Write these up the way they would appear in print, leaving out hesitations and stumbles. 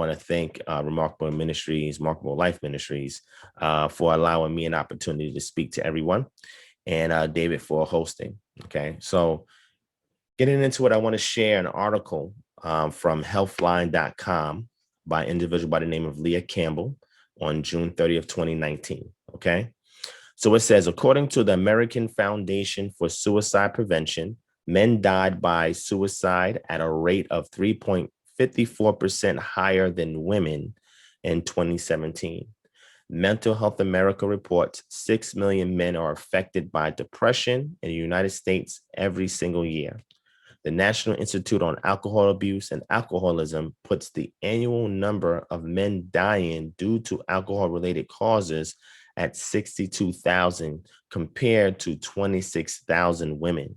want to thank Remarkable Life Ministries, for allowing me an opportunity to speak to everyone, and David for hosting. Okay, so getting into it, I want to share an article from healthline.com by an individual by the name of Leah Campbell on June 30th, 2019. Okay, so it says, according to the American Foundation for Suicide Prevention, men died by suicide at a rate of 3.54% higher than women in 2017. Mental Health America reports 6 million men are affected by depression in the United States every single year. The National Institute on Alcohol Abuse and Alcoholism puts the annual number of men dying due to alcohol-related causes at 62,000 compared to 26,000 women.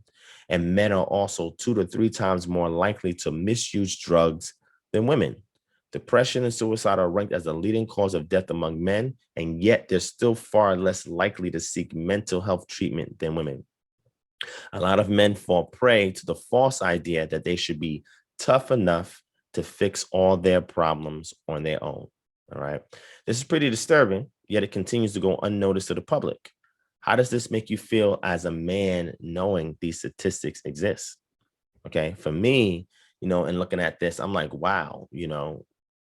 And men are also 2 to 3 times more likely to misuse drugs than women. Depression and suicide are ranked as the leading cause of death among men, and yet they're still far less likely to seek mental health treatment than women. A lot of men fall prey to the false idea that they should be tough enough to fix all their problems on their own. All right. This is pretty disturbing, yet it continues to go unnoticed to the public. How does this make you feel as a man knowing these statistics exist? Okay. For me, in looking at this, I'm like, wow,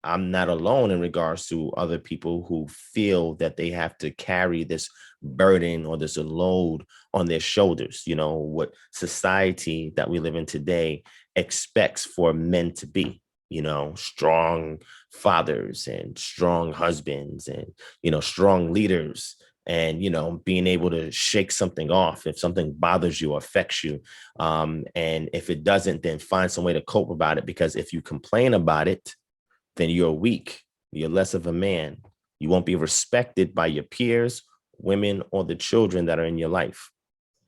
I'm not alone in regards to other people who feel that they have to carry this burden or this load on their shoulders. What society that we live in today expects for men to be, strong fathers and strong husbands and, strong leaders, and, being able to shake something off if something bothers you or affects you. And if it doesn't, then find some way to cope about it, because if you complain about it, then you're weak. You're less of a man. You won't be respected by your peers, women, or the children that are in your life.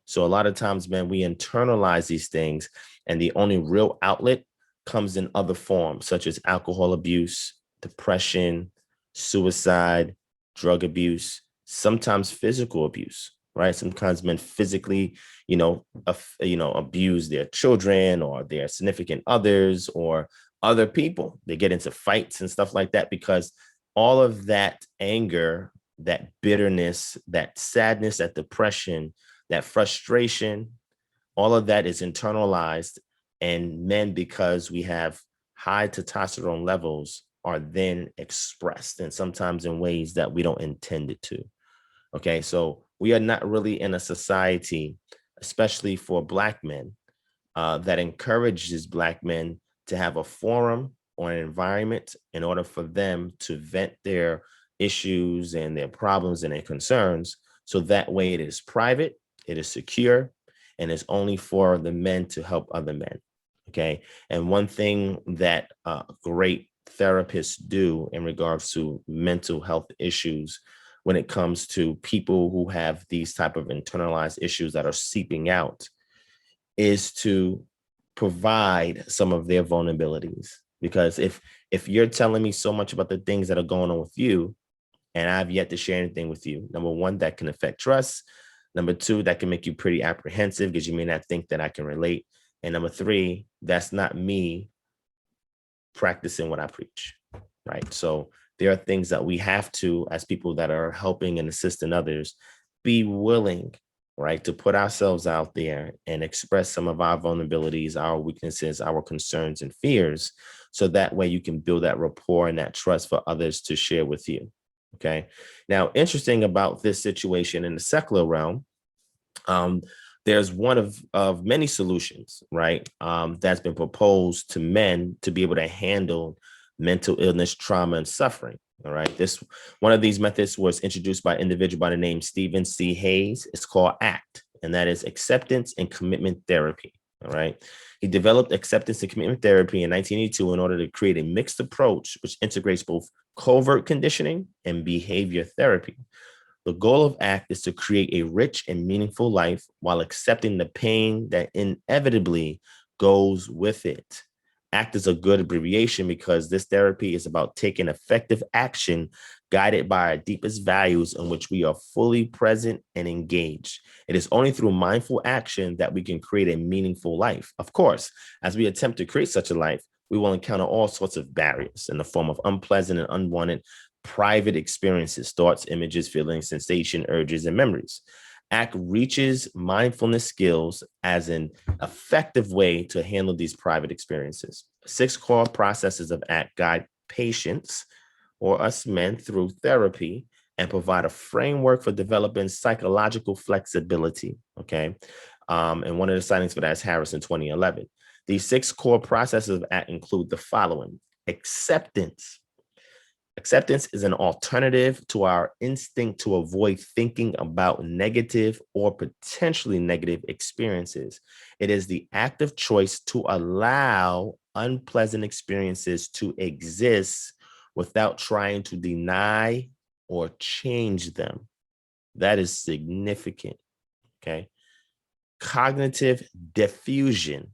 So a lot of times, man, we internalize these things, and the only real outlet comes in other forms, such as alcohol abuse, depression, suicide, drug abuse, sometimes physical abuse, right? Sometimes men physically, abuse their children or their significant others or other people. They get into fights and stuff like that because all of that anger, that bitterness, that sadness, that depression, that frustration, all of that is internalized. And men, because we have high testosterone levels, are then expressed, and sometimes in ways that we don't intend it to. Okay, so we are not really in a society, especially for Black men, that encourages Black men to have a forum or an environment in order for them to vent their issues and their problems and their concerns. So that way it is private, it is secure, and it's only for the men to help other men. Okay. And one thing that great therapists do in regards to mental health issues, when it comes to people who have these type of internalized issues that are seeping out, is to provide some of their vulnerabilities. Because if you're telling me so much about the things that are going on with you, and I've yet to share anything with you, number one, that can affect trust. Number two, that can make you pretty apprehensive because you may not think that I can relate. And number three, that's not me practicing what I preach, right? So there are things that we have to, as people that are helping and assisting others, be willing, right, to put ourselves out there and express some of our vulnerabilities, our weaknesses, our concerns and fears. So that way you can build that rapport and that trust for others to share with you. Okay. Now, interesting about this situation in the secular realm, there's one of many solutions, right, that's been proposed to men to be able to handle mental illness, trauma, and suffering. All right. One of these methods was introduced by an individual by the name Stephen C. Hayes. It's called ACT, and that is acceptance and commitment therapy. All right. He developed acceptance and commitment therapy in 1982 in order to create a mixed approach which integrates both covert conditioning and behavior therapy. The goal of ACT is to create a rich and meaningful life while accepting the pain that inevitably goes with it. ACT is a good abbreviation because this therapy is about taking effective action guided by our deepest values in which we are fully present and engaged. It is only through mindful action that we can create a meaningful life. Of course, as we attempt to create such a life, we will encounter all sorts of barriers in the form of unpleasant and unwanted private experiences, thoughts, images, feelings, sensation, urges, and memories. ACT reaches mindfulness skills as an effective way to handle these private experiences. 6 core processes of ACT guide patients or us men through therapy and provide a framework for developing psychological flexibility. Okay. And one of the sightings for that is Harris in 2011. These 6 core processes of ACT include the following: acceptance. Acceptance is an alternative to our instinct to avoid thinking about negative or potentially negative experiences. It is the active choice to allow unpleasant experiences to exist without trying to deny or change them. That is significant. Okay. Cognitive diffusion.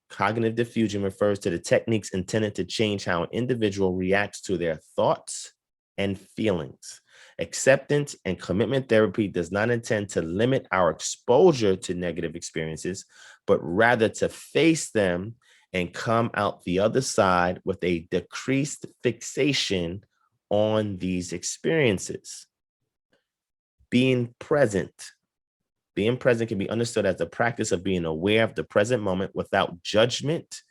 Cognitive diffusion refers to the techniques intended to change how an individual reacts to their thoughts and feelings. Acceptance and commitment therapy does not intend to limit our exposure to negative experiences, but rather to face them and come out the other side with a decreased fixation on these experiences. Being present. Being present can be understood as the practice of being aware of the present moment without judgment,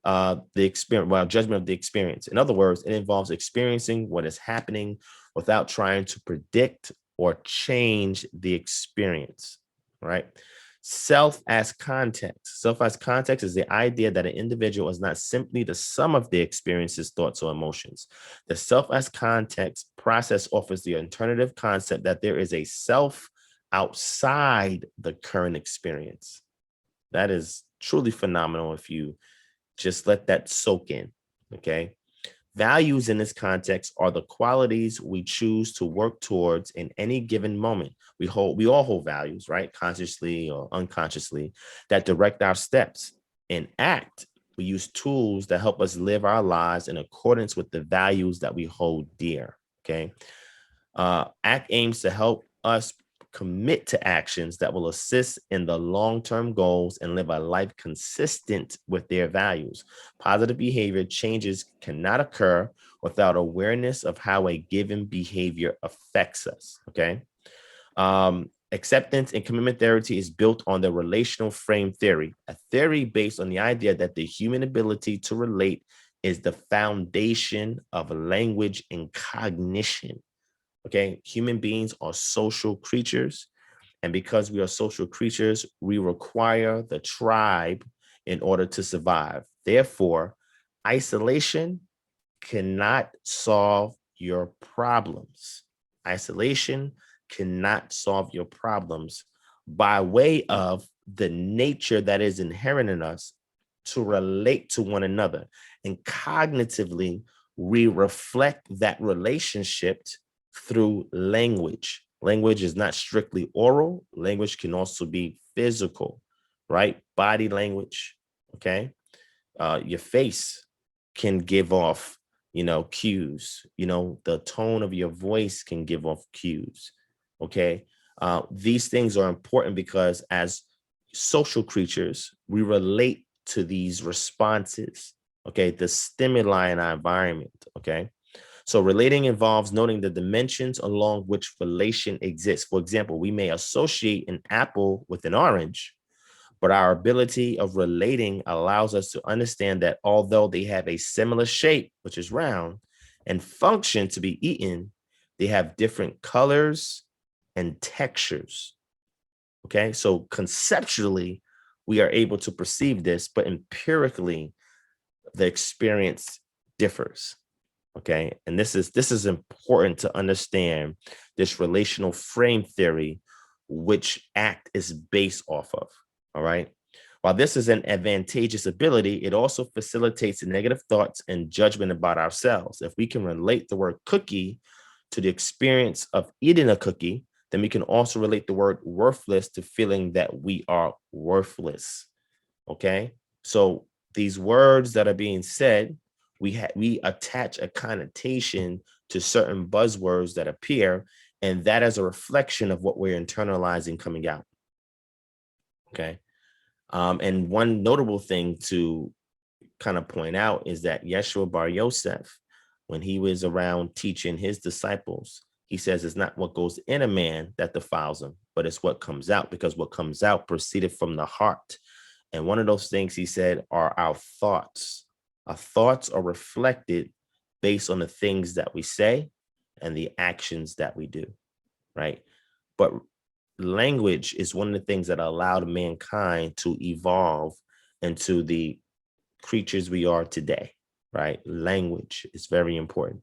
judgment of the experience. In other words, it involves experiencing what is happening without trying to predict or change the experience, right? Self as context. Self as context is the idea that an individual is not simply the sum of their experiences, thoughts, or emotions. The self as context process offers the alternative concept that there is a self outside the current experience. That is truly phenomenal if you just let that soak in, okay? Values in this context are the qualities we choose to work towards in any given moment. We all hold values, right? Consciously or unconsciously, that direct our steps. In ACT, we use tools that help us live our lives in accordance with the values that we hold dear, okay? ACT aims to help us commit to actions that will assist in the long-term goals and live a life consistent with their values. Positive behavior changes cannot occur without awareness of how a given behavior affects us, okay? Acceptance and commitment therapy is built on the relational frame theory, a theory based on the idea that the human ability to relate is the foundation of language and cognition. Okay, human beings are social creatures. And because we are social creatures, we require the tribe in order to survive. Therefore, isolation cannot solve your problems. Isolation cannot solve your problems by way of the nature that is inherent in us to relate to one another. And cognitively, we reflect that relationship through language. Language is not strictly oral. Language can also be physical, right? Body language, okay? Your face can give off, cues. The tone of your voice can give off cues, okay? These things are important because as social creatures, we relate to these responses, okay? The stimuli in our environment, okay? So relating involves noting the dimensions along which relation exists. For example, we may associate an apple with an orange, but our ability of relating allows us to understand that although they have a similar shape, which is round, and function to be eaten, they have different colors and textures. Okay, so conceptually, we are able to perceive this, but empirically, the experience differs. Okay, and this is important to understand this relational frame theory, which ACT is based off of. All right. While this is an advantageous ability, it also facilitates negative thoughts and judgment about ourselves. If we can relate the word cookie to the experience of eating a cookie, then we can also relate the word worthless to feeling that we are worthless. Okay. So these words that are being said, we attach a connotation to certain buzzwords that appear, and that is a reflection of what we're internalizing coming out. Okay. And one notable thing to kind of point out is that Yeshua Bar Yosef, when he was around teaching his disciples, he says it's not what goes in a man that defiles him, but it's what comes out, because what comes out proceeded from the heart. And one of those things he said are our thoughts. Our thoughts are reflected based on the things that we say and the actions that we do, right? But language is one of the things that allowed mankind to evolve into the creatures we are today, right? Language is very important.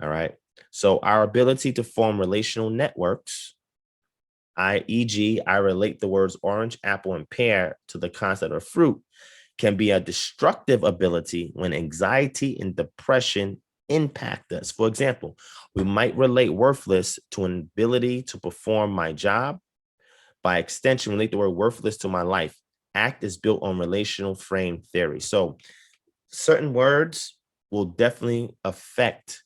All right. So our ability to form relational networks, e.g., I relate the words orange, apple, and pear to the concept of fruit, can be a destructive ability when anxiety and depression impact us. For example, we might relate worthless to an ability to perform my job. By extension, relate the word worthless to my life. ACT is built on relational frame theory. So certain words will definitely affect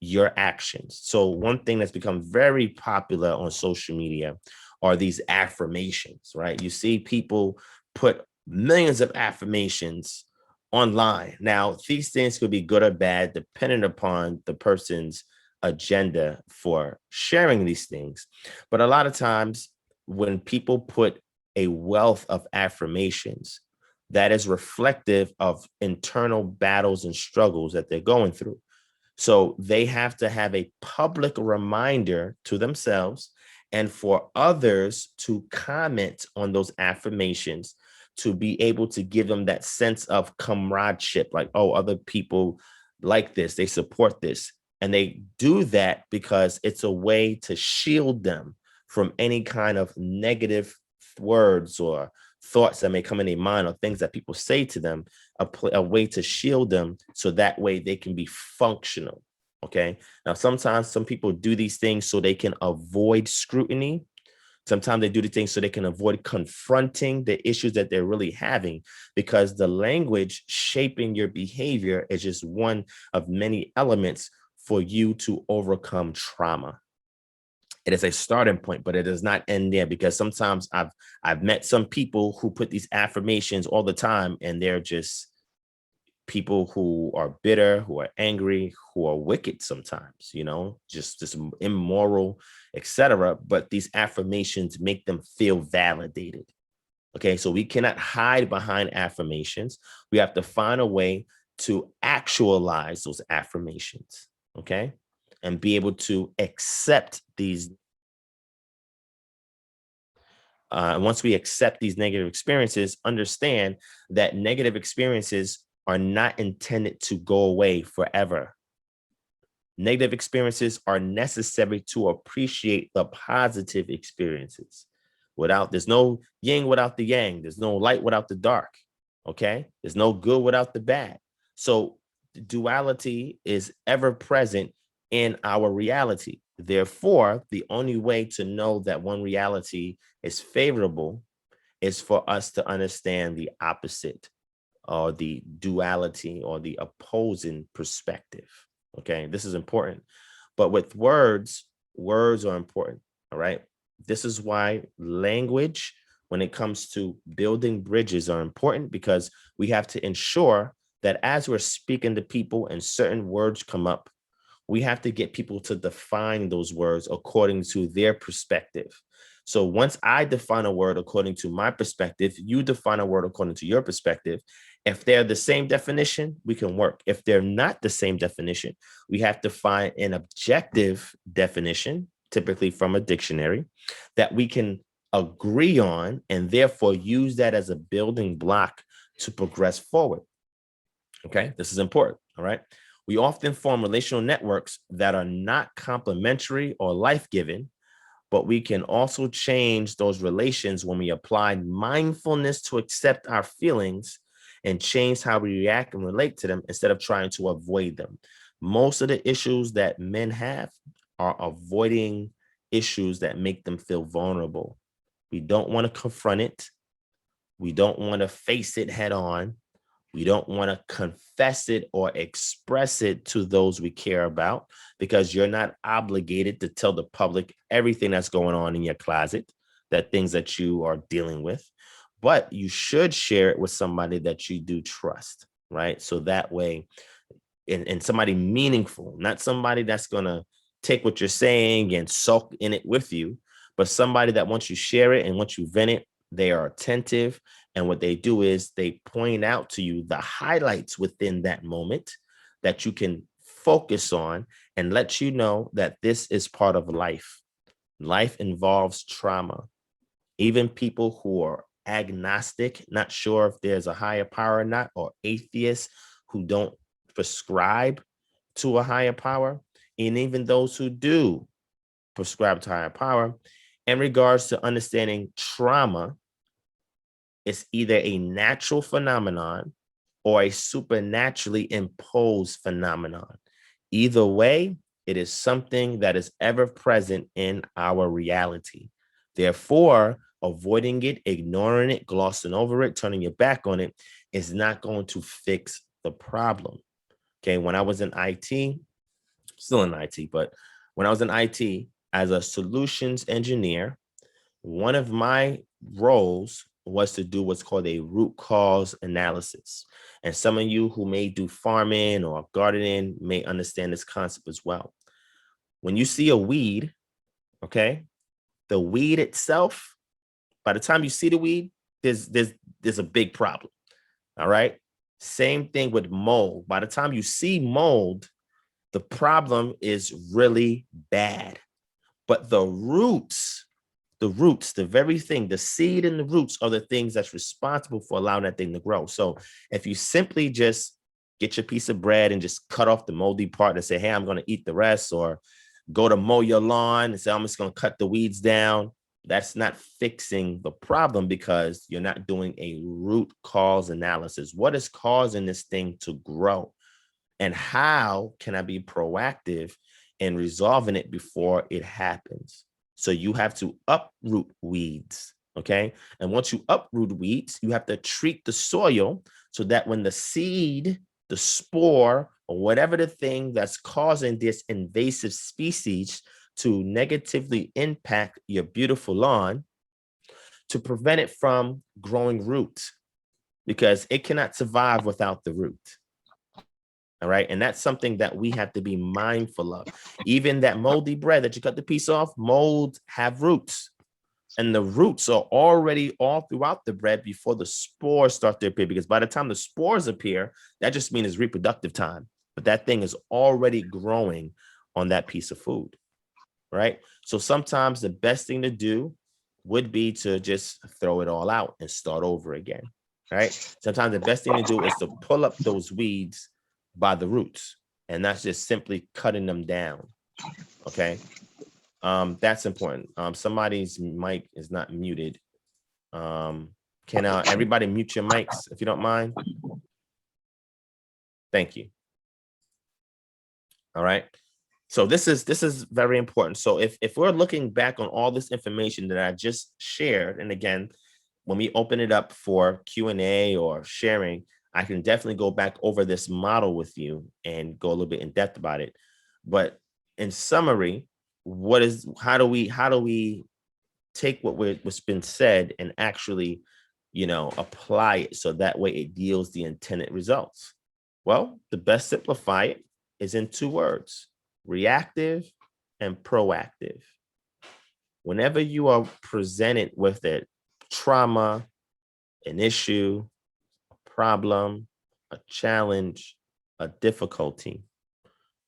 your actions. So one thing that's become very popular on social media are these affirmations, right? You see people put millions of affirmations online. Now, these things could be good or bad, depending upon the person's agenda for sharing these things. But a lot of times when people put a wealth of affirmations, that is reflective of internal battles and struggles that they're going through. So they have to have a public reminder to themselves and for others to comment on those affirmations, to be able to give them that sense of comradeship, like, oh, other people like this, they support this. And they do that because it's a way to shield them from any kind of negative words or thoughts that may come in their mind, or things that people say to them, a way to shield them so that way they can be functional. Okay. Now, sometimes some people do these things so they can avoid scrutiny. Sometimes they do the things so they can avoid confronting the issues that they're really having, because the language shaping your behavior is just one of many elements for you to overcome trauma. It is a starting point, but it does not end there, because sometimes I've met some people who put these affirmations all the time, and they're just people who are bitter, who are angry, who are wicked sometimes, just immoral, etc. But these affirmations make them feel validated. Okay, so we cannot hide behind affirmations. We have to find a way to actualize those affirmations, okay, and be able to accept these. Once we accept these negative experiences, understand that negative experiences are not intended to go away forever. Negative experiences are necessary to appreciate the positive experiences. There's no yin without the yang. There's no light without the dark. Okay. There's no good without the bad. So duality is ever present in our reality. Therefore, the only way to know that one reality is favorable is for us to understand the opposite, or the duality, or the opposing perspective. Okay, this is important. But with words are important. All right. This is why language, when it comes to building bridges, are important, because we have to ensure that as we're speaking to people and certain words come up, we have to get people to define those words according to their perspective. So once I define a word according to my perspective, you define a word according to your perspective. If they're the same definition, we can work. If they're not the same definition, we have to find an objective definition, typically from a dictionary, that we can agree on, and therefore use that as a building block to progress forward. Okay, this is important. All right. We often form relational networks that are not complementary or life-giving, but we can also change those relations when we apply mindfulness to accept our feelings and change how we react and relate to them instead of trying to avoid them. Most of the issues that men have are avoiding issues that make them feel vulnerable. We don't want to confront it. We don't want to face it head on. We don't want to confess it or express it to those we care about, because you're not obligated to tell the public everything that's going on in your closet, that things that you are dealing with, but you should share it with somebody that you do trust, right? So that way, and somebody meaningful, not somebody that's going to take what you're saying and sulk in it with you, but somebody that once you share it and once you vent it, they are attentive. And what they do is they point out to you the highlights within that moment that you can focus on and let you know that this is part of life. Life involves trauma. Even people who are agnostic, not sure if there's a higher power or not, or atheists who don't prescribe to a higher power, and even those who do prescribe to higher power, in regards to understanding trauma, it's either a natural phenomenon or a supernaturally imposed phenomenon. Either way, it is something that is ever present in our reality. Therefore, avoiding it, ignoring it, glossing over it, turning your back on it is not going to fix the problem. Okay, when I was in IT, still in IT, but when I was in IT as a solutions engineer, one of my roles was to do what's called a root cause analysis. And some of you who may do farming or gardening may understand this concept as well. When you see a weed, okay, the weed itself, by the time you see the weed, there's a big problem. All right. Same thing with mold. By the time you see mold, the problem is really bad. But the very thing, the seed and the roots are the things that's responsible for allowing that thing to grow. So if you simply just get your piece of bread and just cut off the moldy part and say, hey, I'm going to eat the rest, or go to mow your lawn and say, I'm just going to cut the weeds down, that's not fixing the problem because you're not doing a root cause analysis. What is causing this thing to grow? And how can I be proactive in resolving it before it happens? So you have to uproot weeds, okay? And once you uproot weeds, you have to treat the soil so that when the seed, the spore, or whatever the thing that's causing this invasive species to negatively impact your beautiful lawn, to prevent it from growing roots, because it cannot survive without the root. All right. And that's something that we have to be mindful of. Even that moldy bread that you cut the piece off, molds have roots. And the roots are already all throughout the bread before the spores start to appear. Because by the time the spores appear, that just means it's reproductive time. But that thing is already growing on that piece of food. Right. So sometimes the best thing to do would be to just throw it all out and start over again. Right. Sometimes the best thing to do is to pull up those weeds by the roots, and that's just simply cutting them down. Okay. That's important. Somebody's mic is not muted. Can everybody mute your mics if you don't mind? Thank you. All right. So this is very important. So if we're looking back on all this information that I just shared, and again, when we open it up for Q&A or sharing, I can definitely go back over this model with you and go a little bit in depth about it. But in summary, how do we take what's been said and actually, apply it so that way it yields the intended results? Well, the best simplify it is in 2 words: reactive and proactive. Whenever you are presented with it, trauma, an issue, a problem, a challenge, a difficulty,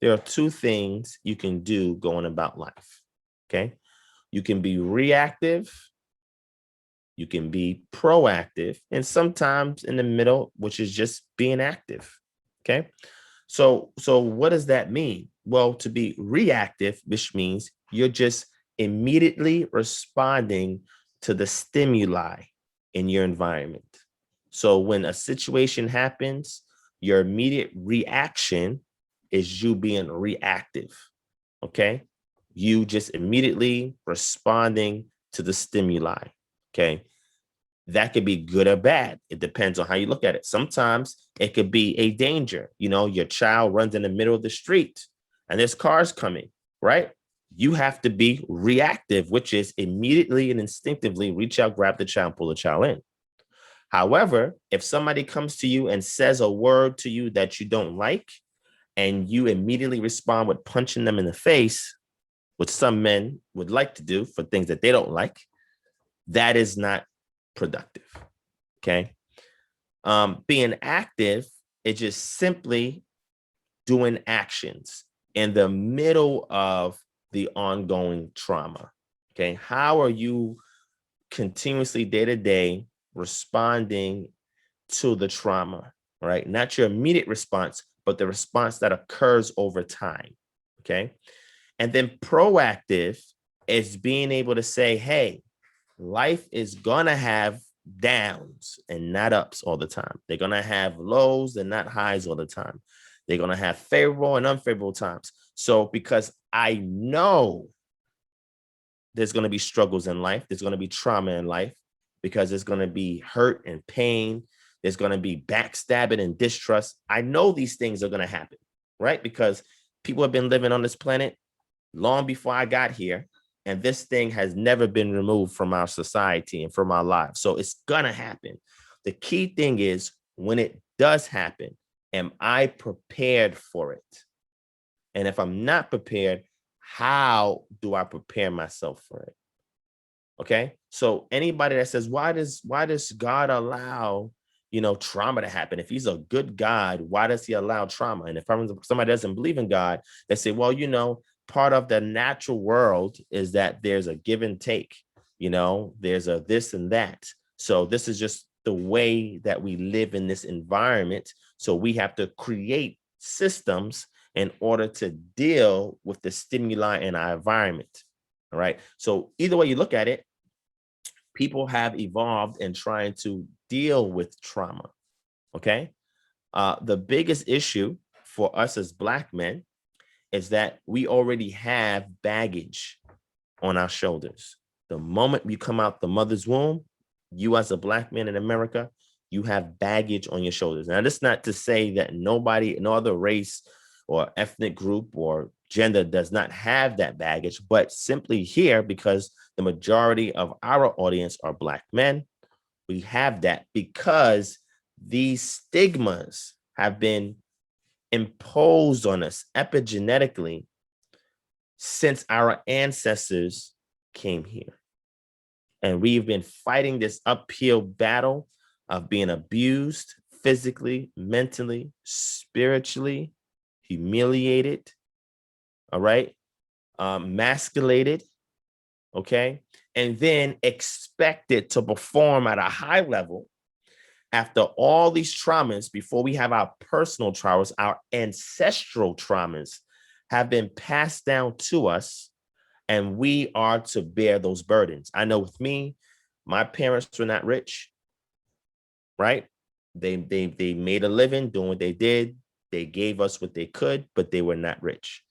there are 2 things you can do going about life. Okay. You can be reactive, you can be proactive, and sometimes in the middle, which is just being active. Okay. So what does that mean? Well, to be reactive, which means you're just immediately responding to the stimuli in your environment. So when a situation happens, your immediate reaction is you being reactive. Okay. You just immediately responding to the stimuli. Okay. That could be good or bad. It depends on how you look at it. Sometimes it could be a danger. Your child runs in the middle of the street and there's cars coming, right? You have to be reactive, which is immediately and instinctively reach out, grab the child, pull the child in. However, if somebody comes to you and says a word to you that you don't like, and you immediately respond with punching them in the face, which some men would like to do for things that they don't like, that is not productive. Okay. Being active is just simply doing actions in the middle of the ongoing trauma. Okay. How are you continuously day to day responding to the trauma, right? Not your immediate response, but the response that occurs over time. Okay. And then proactive is being able to say, hey, life is going to have downs and not ups all the time. They're going to have lows and not highs all the time. They're going to have favorable and unfavorable times. So because I know there's going to be struggles in life, there's going to be trauma in life, because there's going to be hurt and pain, there's going to be backstabbing and distrust. I know these things are going to happen, right? Because people have been living on this planet long before I got here, and this thing has never been removed from our society and from our lives. So it's going to happen. The key thing is, when it does happen, am I prepared for it? And if I'm not prepared, how do I prepare myself for it? Okay. So anybody that says, why does God allow, trauma to happen? If he's a good God, why does he allow trauma? And if somebody doesn't believe in God, they say, well, part of the natural world is that there's a give and take, there's a this and that. So this is just the way that we live in this environment. So we have to create systems in order to deal with the stimuli in our environment. All right. So either way you look at it, people have evolved in trying to deal with trauma. Okay. The biggest issue for us as Black men is that we already have baggage on our shoulders. The moment you come out the mother's womb, you as a Black man in America, you have baggage on your shoulders. Now, that's not to say that no other race or ethnic group or gender does not have that baggage, but simply here, because the majority of our audience are Black men, we have that because these stigmas have been imposed on us epigenetically since our ancestors came here. And we've been fighting this uphill battle of being abused physically, mentally, spiritually, humiliated, all right, emasculated, okay, and then expected to perform at a high level after all these traumas. Before we have our personal traumas, our ancestral traumas have been passed down to us, and we are to bear those burdens. I know with me, my parents were not rich, right? They made a living doing what they did. They gave us what they could, but they were not rich.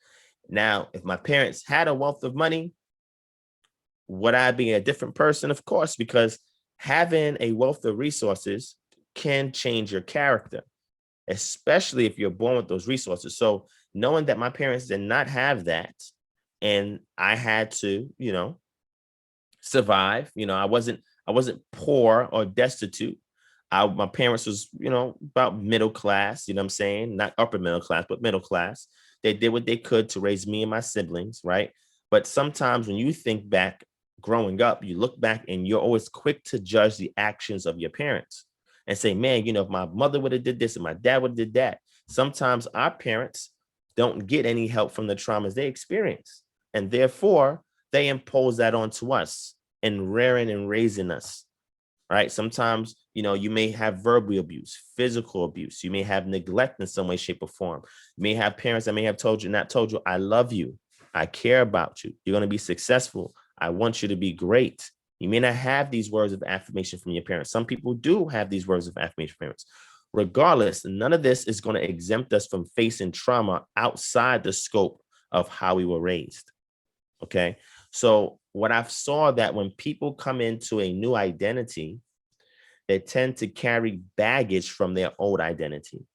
Now, if my parents had a wealth of money, would I be a different person? Of course, because having a wealth of resources can change your character, especially if you're born with those resources. So knowing that my parents did not have that, and I had to, survive. I wasn't poor or destitute. My parents was, about middle class, what I'm saying? Not upper middle class, but middle class. They did what they could to raise me and my siblings, right? But sometimes when you think back growing up, you look back and you're always quick to judge the actions of your parents and say, man, if my mother would have did this and my dad would have did that. Sometimes our parents don't get any help from the traumas they experience. And therefore, they impose that onto us and rearing and raising us, right? Sometimes, you may have verbal abuse, physical abuse. You may have neglect in some way, shape, or form. You may have parents that may have not told you, I love you. I care about you. You're going to be successful. I want you to be great. You may not have these words of affirmation from your parents. Some people do have these words of affirmation from parents. Regardless, none of this is going to exempt us from facing trauma outside the scope of how we were raised. Okay. So what I've saw that when people come into a new identity, they tend to carry baggage from their old identity.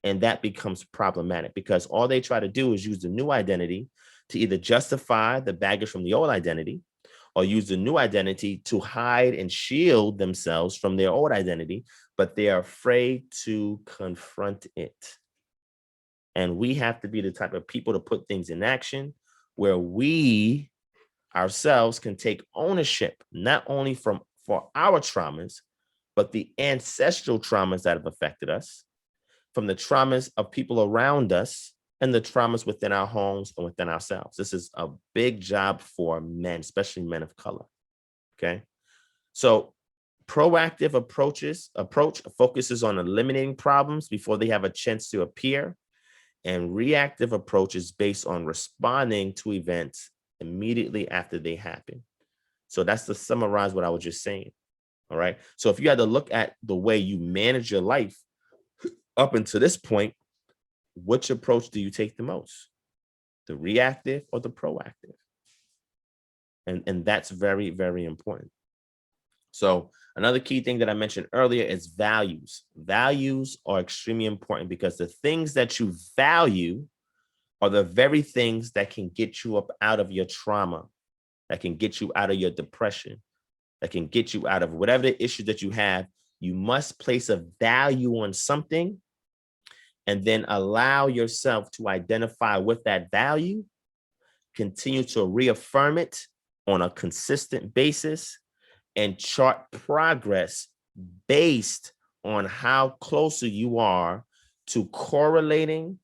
And that becomes problematic because all they try to do is use the new identity to either justify the baggage from the old identity, or use the new identity to hide and shield themselves from their old identity, but they are afraid to confront it. And we have to be the type of people to put things in action where we ourselves can take ownership, not only for our traumas, but the ancestral traumas that have affected us, from the traumas of people around us, and the traumas within our homes and within ourselves. This is a big job for men, especially men of color. Okay. So proactive approach focuses on eliminating problems before they have a chance to appear. And reactive approach is based on responding to events immediately after they happen. So that's to summarize what I was just saying. All right. So if you had to look at the way you manage your life up until this point, which approach do you take the most? The reactive or the proactive? And that's very, very important. So another key thing that I mentioned earlier is values. Values are extremely important because the things that you value are the very things that can get you up out of your trauma, that can get you out of your depression, that can get you out of whatever the issue that you have. You must place a value on something and then allow yourself to identify with that value, continue to reaffirm it on a consistent basis, and chart progress based on how closer you are to correlating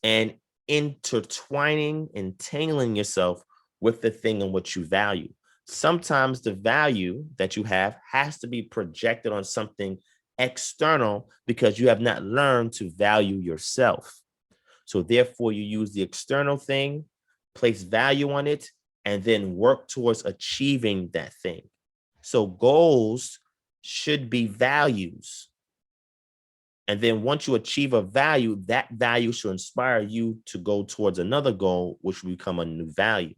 and intertwining, entangling yourself with the thing in which you value. Sometimes the value that you have has to be projected on something external because you have not learned to value yourself. So therefore, you use the external thing, place value on it, and then work towards achieving that thing. So goals should be values. And then once you achieve a value, that value should inspire you to go towards another goal, which will become a new value.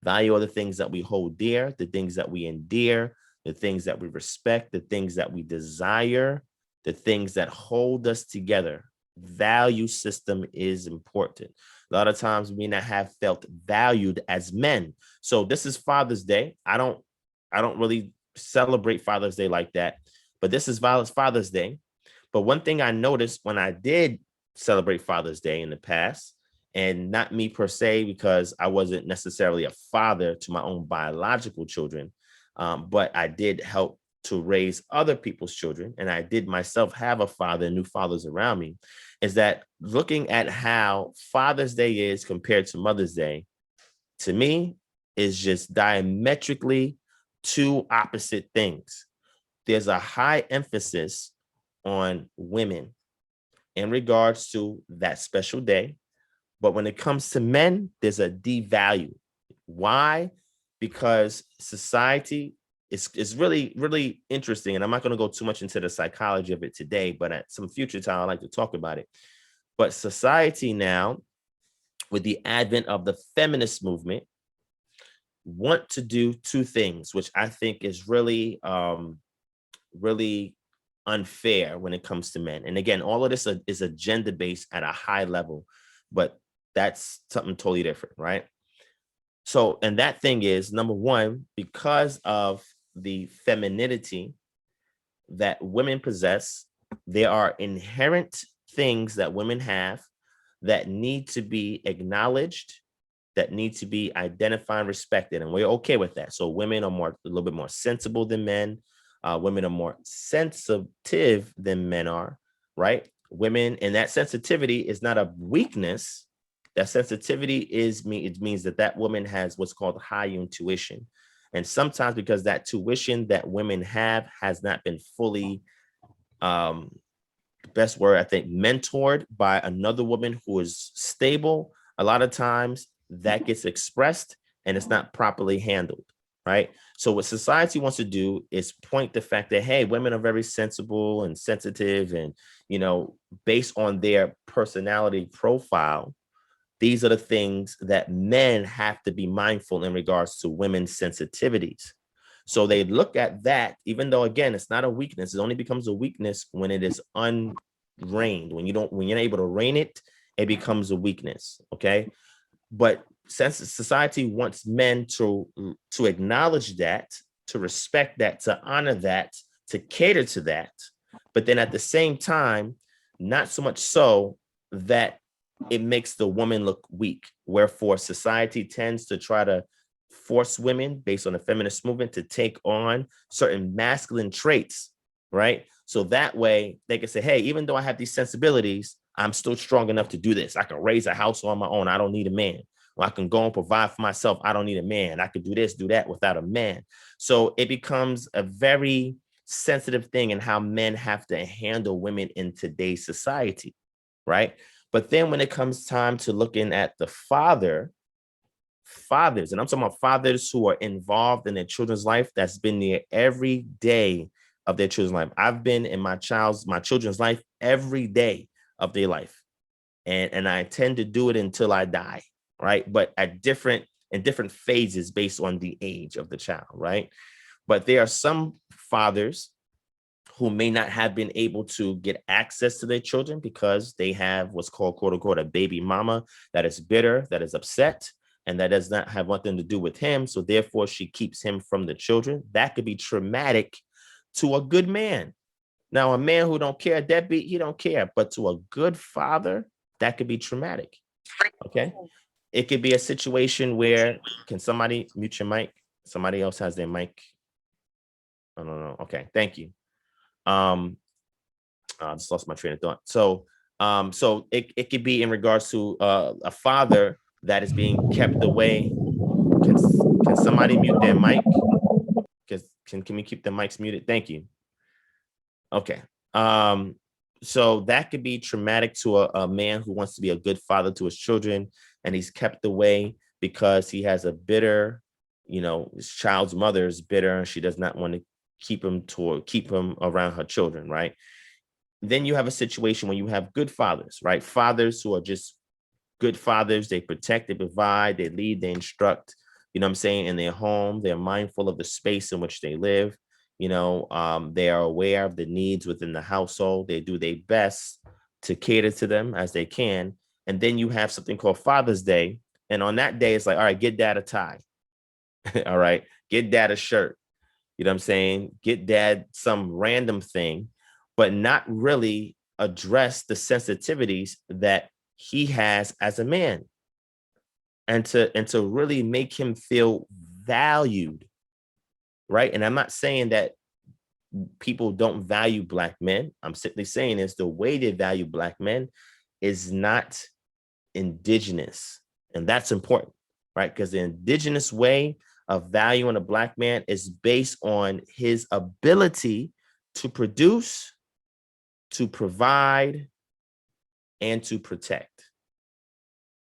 Value are the things that we hold dear, the things that we endear, the things that we respect, the things that we desire, the things that hold us together. Value system is important. A lot of times we may not have felt valued as men. So this is Father's Day. I don't really celebrate Father's Day like that, but this is Father's Day. But one thing I noticed when I did celebrate Father's Day in the past, and not me per se, because I wasn't necessarily a father to my own biological children, but I did help to raise other people's children. And I did myself have a father and new fathers around me, is that looking at how Father's Day is compared to Mother's Day, to me, is just diametrically two opposite things. There's a high emphasis on women in regards to that special day. But when it comes to men, there's a devalue. Why? Because society is really, really interesting. And I'm not going to go too much into the psychology of it today, but at some future time, I'd like to talk about it. But society now, with the advent of the feminist movement, want to do two things, which I think is really, really unfair when it comes to men. And again, all of this is agenda-based at a high level, but that's something totally different, right? So, and that thing is, number one, because of the femininity that women possess, there are inherent things that women have that need to be acknowledged, that need to be identified and respected. And we're okay with that. So women are a little bit more sensible than men. Women are more sensitive than men are, right? Women, and that sensitivity is not a weakness. That sensitivity it means that woman has what's called high intuition. And sometimes because that tuition that women have has not been fully, best word, I think, mentored by another woman who is stable, a lot of times that gets expressed and it's not properly handled. Right. So what society wants to do is point the fact that, hey, women are very sensible and sensitive and, based on their personality profile, these are the things that men have to be mindful in regards to women's sensitivities. So they look at that, even though, again, it's not a weakness. It only becomes a weakness when it is unreined. When you're able to rein it, it becomes a weakness. Okay. But since society wants men to acknowledge that, to respect that, to honor that, to cater to that, but then at the same time, not so much so that it makes the woman look weak. Wherefore, society tends to try to force women, based on the feminist movement, to take on certain masculine traits, right? So that way they can say, hey, even though I have these sensibilities, I'm still strong enough to do this. I can raise a house on my own. I don't need a man. Or I can go and provide for myself. I don't need a man. I could do this, do that without a man. So it becomes a very sensitive thing in how men have to handle women in today's society, right? But then when it comes time to looking at the fathers, and I'm talking about fathers who are involved in their children's life, that's been there every day of their children's life. I've been in my children's life every day of their life. And I tend to do it until I die, right? But in different phases based on the age of the child, right? But there are some fathers who may not have been able to get access to their children because they have what's called, quote unquote, a baby mama that is bitter, that is upset, and that does not have nothing to do with him. So therefore, she keeps him from the children. That could be traumatic to a good man. Now, a man who don't care, deadbeat, he don't care. But to a good father, that could be traumatic. Okay. It could be a situation where, can somebody mute your mic? Somebody else has their mic. I don't know. Okay. Thank you. I just lost my train of thought. So it could be in regards to a father that is being kept away. Can somebody mute their mic? Can we keep the mics muted? Thank you. Okay. So that could be traumatic to a man who wants to be a good father to his children, and he's kept away because he has a bitter, his child's mother is bitter, and she does not want to keep him around her children, right? Then you have a situation when you have good fathers, right? Fathers who are just good fathers. They protect, they provide, they lead, they instruct, you know what I'm saying, in their home. They're mindful of the space in which they live. They are aware of the needs within the household. They do their best to cater to them as they can. And then you have something called Father's Day. And on that day, it's like, all right, get dad a tie. All right, get dad a shirt. You know what I'm saying? Get dad some random thing, but not really address the sensitivities that he has as a man. And to really make him feel valued, right? And I'm not saying that people don't value Black men. I'm simply saying is the way they value Black men is not indigenous. And that's important, right? Because the indigenous way of valuing a Black man is based on his ability to produce, to provide, and to protect.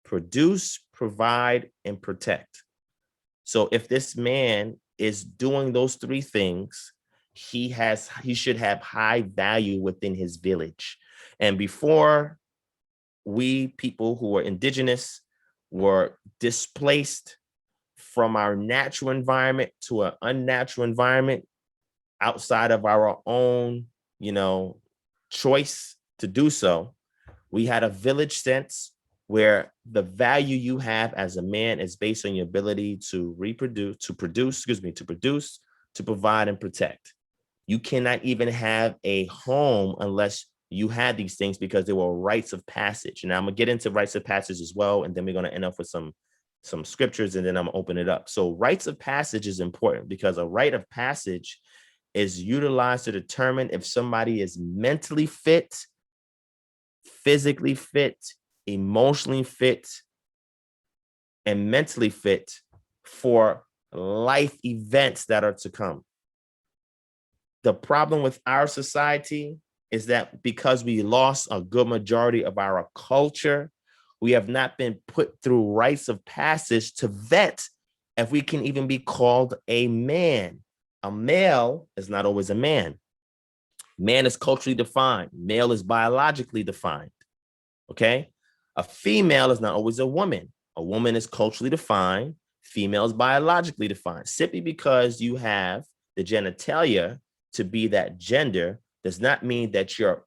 Produce, provide, and protect. So if this man is doing those three things, he should have high value within his village. And before we people who are indigenous were displaced from our natural environment to an unnatural environment outside of our own, choice to do so, we had a village sense where the value you have as a man is based on your ability to produce, to provide and protect. You cannot even have a home unless you had these things because they were rites of passage. And I'm gonna get into rites of passage as well. And then we're gonna end up with some scriptures, and then I'm gonna open it up. So rites of passage is important because a rite of passage is utilized to determine if somebody is mentally fit, physically fit, emotionally fit, and mentally fit for life events that are to come. The problem with our society is that because we lost a good majority of our culture, we have not been put through rites of passage to vet if we can even be called a man. A male is not always a man. Man is culturally defined. Male is biologically defined. Okay? A female is not always a woman. A woman is culturally defined. Female is biologically defined. Simply because you have the genitalia to be that gender does not mean that you're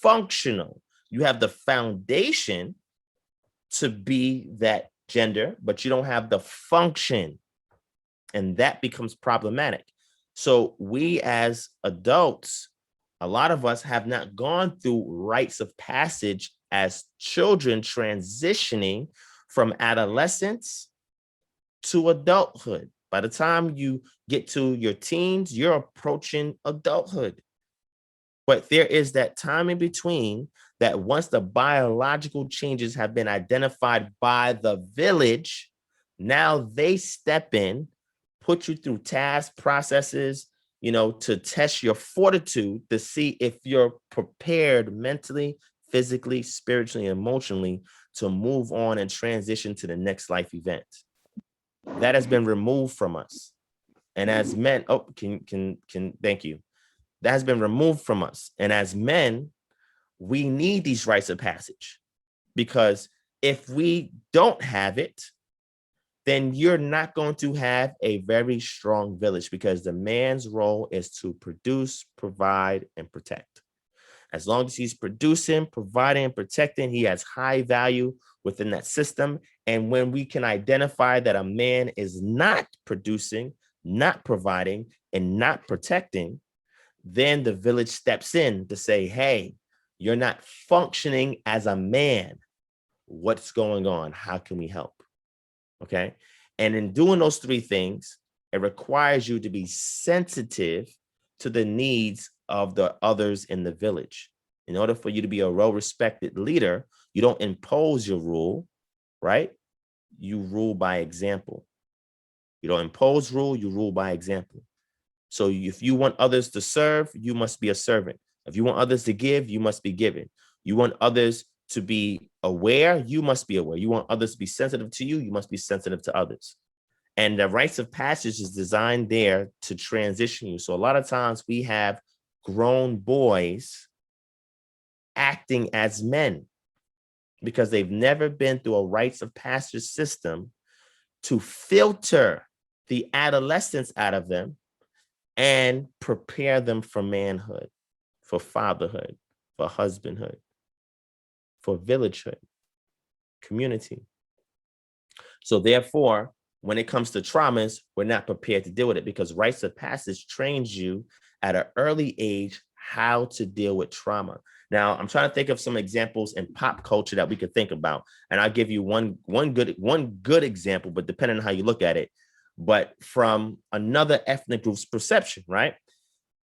functional. You have the foundation to be that gender, but you don't have the function. And that becomes problematic. So we as adults, a lot of us have not gone through rites of passage as children transitioning from adolescence to adulthood. By the time you get to your teens, you're approaching adulthood. But there is that time in between that once the biological changes have been identified by the village, now they step in, put you through task processes, to test your fortitude to see if you're prepared mentally, physically, spiritually, emotionally to move on and transition to the next life event. That has been removed from us. And as men, thank you. That has been removed from us. And as men, we need these rites of passage, because if we don't have it, then you're not going to have a very strong village, because the man's role is to produce, provide, and protect. As long as he's producing, providing, and protecting, he has high value within that system. And when we can identify that a man is not producing, not providing, and not protecting, then the village steps in to say, hey, you're not functioning as a man. What's going on? How can we help? Okay. And in doing those three things, it requires you to be sensitive to the needs of the others in the village. In order for you to be a well-respected leader, you don't impose your rule, right? You rule by example. You don't impose rule, you rule by example. So if you want others to serve, you must be a servant. If you want others to give, you must be given. You want others to be aware, you must be aware. You want others to be sensitive to you, you must be sensitive to others. And the rites of passage is designed there to transition you. So a lot of times we have grown boys acting as men because they've never been through a rites of passage system to filter the adolescence out of them and prepare them for manhood, for fatherhood, for husbandhood, for villagehood, community. So therefore, when it comes to traumas, we're not prepared to deal with it, because rites of passage trains you at an early age how to deal with trauma. Now, I'm trying to think of some examples in pop culture that we could think about, and I'll give you one good example, but depending on how you look at it, but from another ethnic group's perception, right?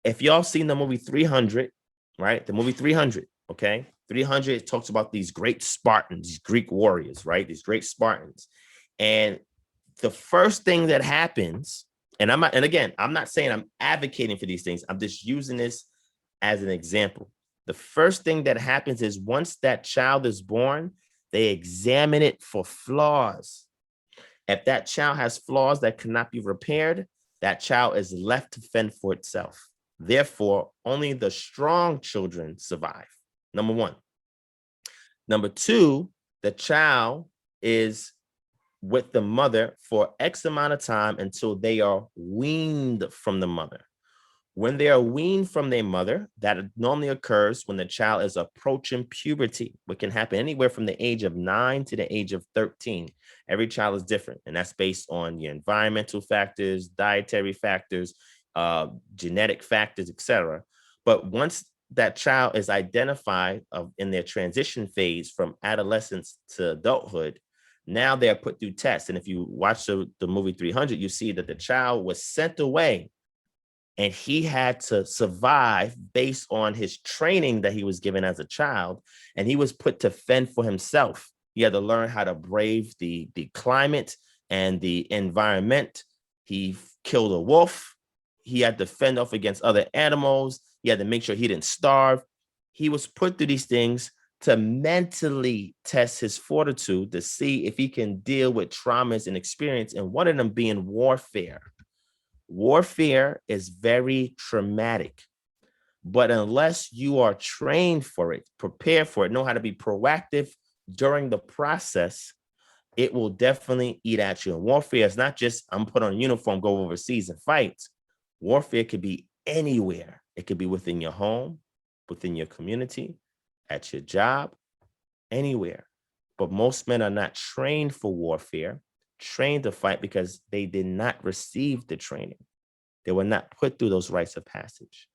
If y'all seen the movie 300, right? The movie 300, okay? 300 talks about these great Spartans, these Greek warriors, right? These great Spartans. And the first thing that happens, and again, I'm not saying I'm advocating for these things. I'm just using this as an example. The first thing that happens is once that child is born, they examine it for flaws. If that child has flaws that cannot be repaired, that child is left to fend for itself. Therefore, only the strong children survive. Number one. Number two, the child is with the mother for X amount of time until they are weaned from the mother. When they are weaned from their mother, that normally occurs when the child is approaching puberty, which can happen anywhere from the age of 9 to the age of 13. Every child is different, and that's based on your environmental factors, dietary factors, genetic factors, etc. But once that child is identified in their transition phase from adolescence to adulthood, now they're put through tests. And if you watch the movie 300, you see that the child was sent away and he had to survive based on his training that he was given as a child. And he was put to fend for himself. He had to learn how to brave the climate and the environment. He killed a wolf. He had to fend off against other animals. He had to make sure he didn't starve. He was put through these things to mentally test his fortitude to see if he can deal with traumas and experience, and one of them being warfare. Warfare is very traumatic, but unless you are trained for it, prepared for it, know how to be proactive during the process, it will definitely eat at you. And warfare is not just, I'm put on a uniform, go overseas and fight. Warfare could be anywhere. It could be within your home, within your community, at your job, anywhere. But most men are not trained for warfare, trained to fight because they did not receive the training. They were not put through those rites of passage.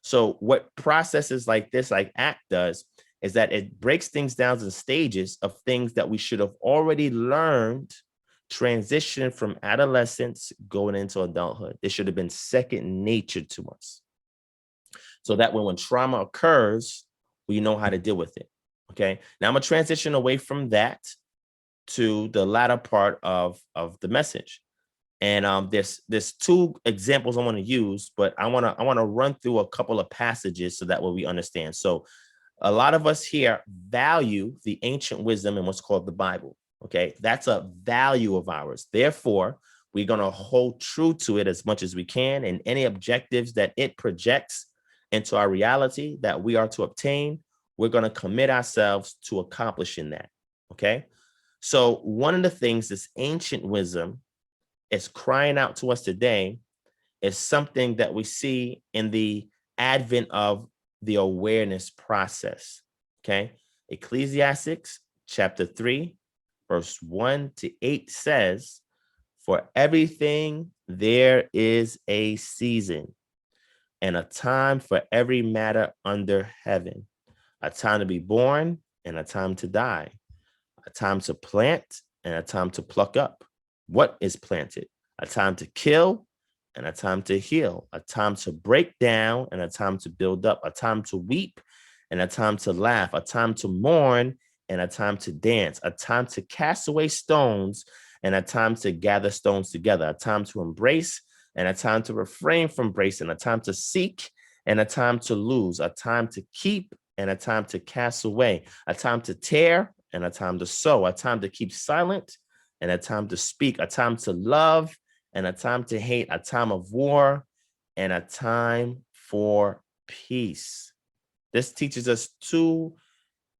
So what processes like this, like ACT does, is that it breaks things down in stages of things that we should have already learned, transition from adolescence going into adulthood. It should have been second nature to us. So that when trauma occurs, we know how to deal with it. Okay. Now I'm gonna transition away from that to the latter part of the message. And there's two examples I want to use, but I want to run through a couple of passages so that way we understand. So a lot of us here value the ancient wisdom in what's called the Bible. Okay, that's a value of ours. Therefore, we're going to hold true to it as much as we can, and any objectives that it projects into our reality that we are to obtain, we're going to commit ourselves to accomplishing that. Okay, so one of the things this ancient wisdom is crying out to us today is something that we see in the advent of the awareness process. Okay. Ecclesiastes chapter 3, verse 1-8 says, "For everything there is a season and a time for every matter under heaven, a time to be born and a time to die, a time to plant and a time to pluck up what is planted, a time to kill and a time to heal, a time to break down and a time to build up, a time to weep and a time to laugh, a time to mourn and a time to dance, a time to cast away stones and a time to gather stones together, a time to embrace and a time to refrain from embracing, a time to seek and a time to lose, a time to keep and a time to cast away, a time to tear and a time to sow, a time to keep silent and a time to speak, a time to love and a time to hate, a time of war and a time for peace." This teaches us two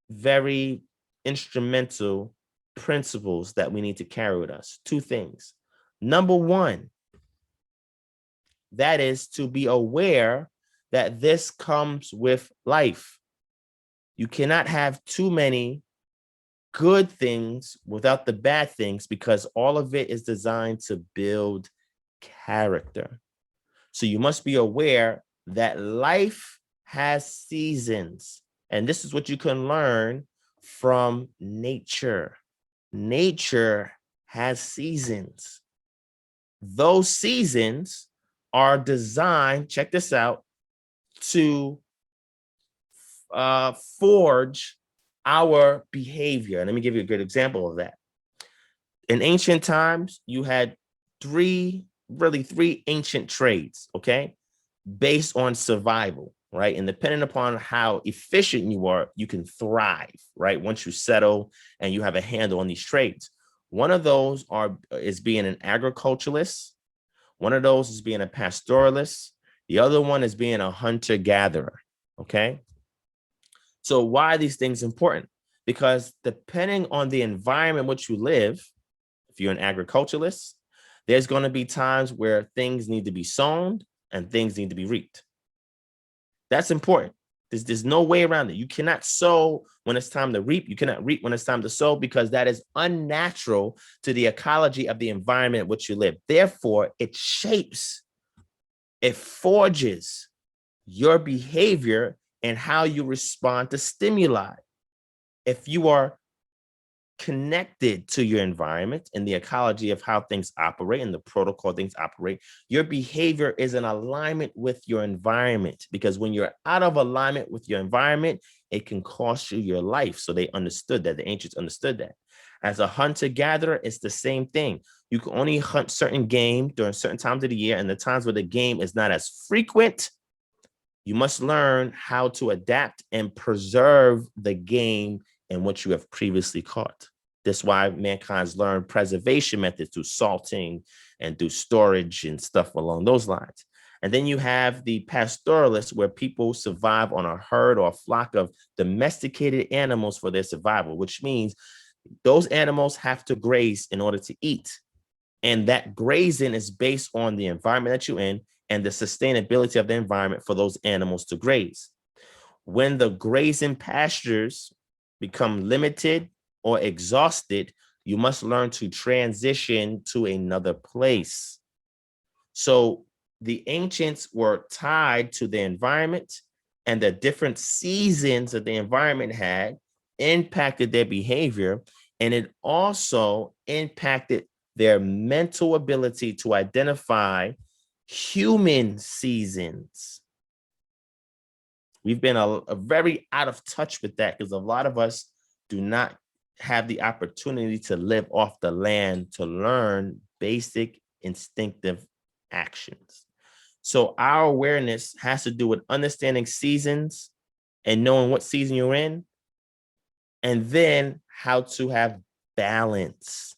very instrumental principles that we need to carry with us. Two things. Number one, that is to be aware that this comes with life. You cannot have too many good things without the bad things because all of it is designed to build character. So you must be aware that life has seasons. And this is what you can learn from nature. Nature has seasons. Those seasons are designed, check this out, to forge our behavior. And let me give you a good example of that. In ancient times, you had three ancient trades, okay, based on survival, right? And depending upon how efficient you are, you can thrive, right? Once you settle and you have a handle on these trades. One of those is being an agriculturalist. One of those is being a pastoralist. The other one is being a hunter-gatherer, okay? So why are these things important? Because depending on the environment in which you live, if you're an agriculturalist, there's going to be times where things need to be sown and things need to be reaped. That's important. There's no way around it. You cannot sow when it's time to reap. You cannot reap when it's time to sow because that is unnatural to the ecology of the environment in which you live. Therefore, it shapes, it forges your behavior and how you respond to stimuli. If you are connected to your environment and the ecology of how things operate and the protocol things operate, your behavior is in alignment with your environment. Because when you're out of alignment with your environment, it can cost you your life. So they understood that. The ancients understood that. As a hunter-gatherer, it's the same thing. You can only hunt certain game during certain times of the year, and the times where the game is not as frequent, you must learn how to adapt and preserve the game in which you have previously caught. That's why mankind's learned preservation methods through salting and through storage and stuff along those lines. And then you have the pastoralists, where people survive on a herd or a flock of domesticated animals for their survival, which means those animals have to graze in order to eat. And that grazing is based on the environment that you're in and the sustainability of the environment for those animals to graze. When the grazing pastures become limited or exhausted, you must learn to transition to another place. So the ancients were tied to the environment, and the different seasons that the environment had impacted their behavior, and it also impacted their mental ability to identify human seasons. We've been a very out of touch with that because a lot of us do not have the opportunity to live off the land to learn basic instinctive actions. So our awareness has to do with understanding seasons and knowing what season you're in, and then how to have balance.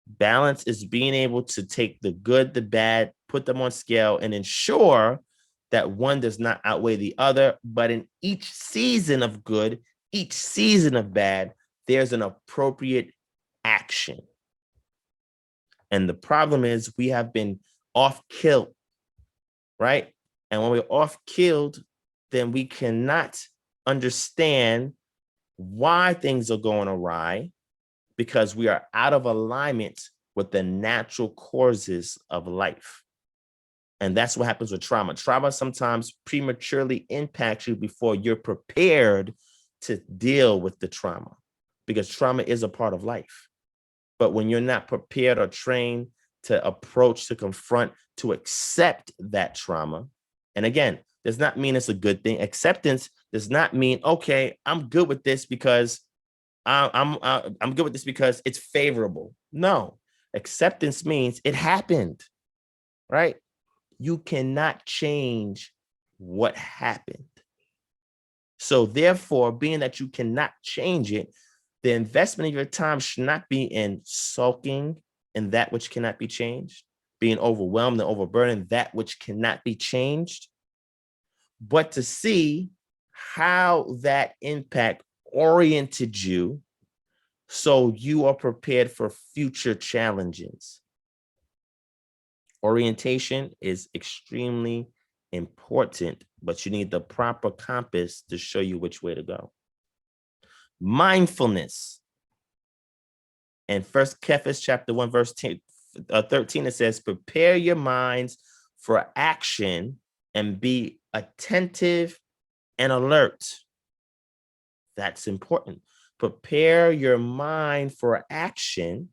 Balance is being able to take the good, the bad, put them on scale, and ensure that one does not outweigh the other. But in each season of good, each season of bad, there's an appropriate action. And the problem is we have been off kilt, right? And when we're off killed, then we cannot understand why things are going awry, because we are out of alignment with the natural causes of life. And that's what happens with trauma. Trauma sometimes prematurely impacts you before you're prepared to deal with the trauma, because trauma is a part of life. But when you're not prepared or trained to approach, to confront, to accept that trauma, and again, does not mean it's a good thing. Acceptance does not mean, okay, I'm good with this because I'm good with this because it's favorable. No, acceptance means it happened, right? You cannot change what happened. So therefore, being that you cannot change it, the investment of your time should not be in sulking in that which cannot be changed, being overwhelmed and overburdened that which cannot be changed, but to see how that impact oriented you so you are prepared for future challenges. Orientation is extremely important, but you need the proper compass to show you which way to go. Mindfulness. In 1 Cephas chapter 1, verse 13, it says, prepare your minds for action and be attentive and alert. That's important. Prepare your mind for action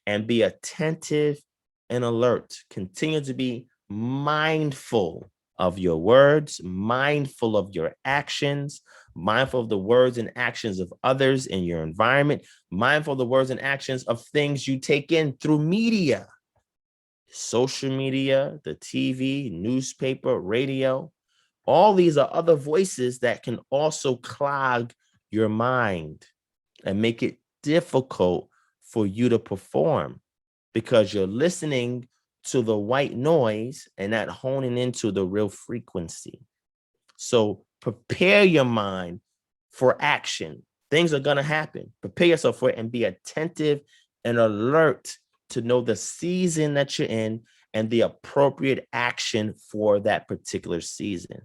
and be attentive and alert. Continue to be mindful of your words, mindful of your actions, mindful of the words and actions of others in your environment, mindful of the words and actions of things you take in through media, social media, the TV, newspaper, radio. All these are other voices that can also clog your mind and make it difficult for you to perform, because you're listening to the white noise and not honing into the real frequency. So prepare your mind for action. Things are going to happen. Prepare yourself for it and be attentive and alert to know the season that you're in and the appropriate action for that particular season.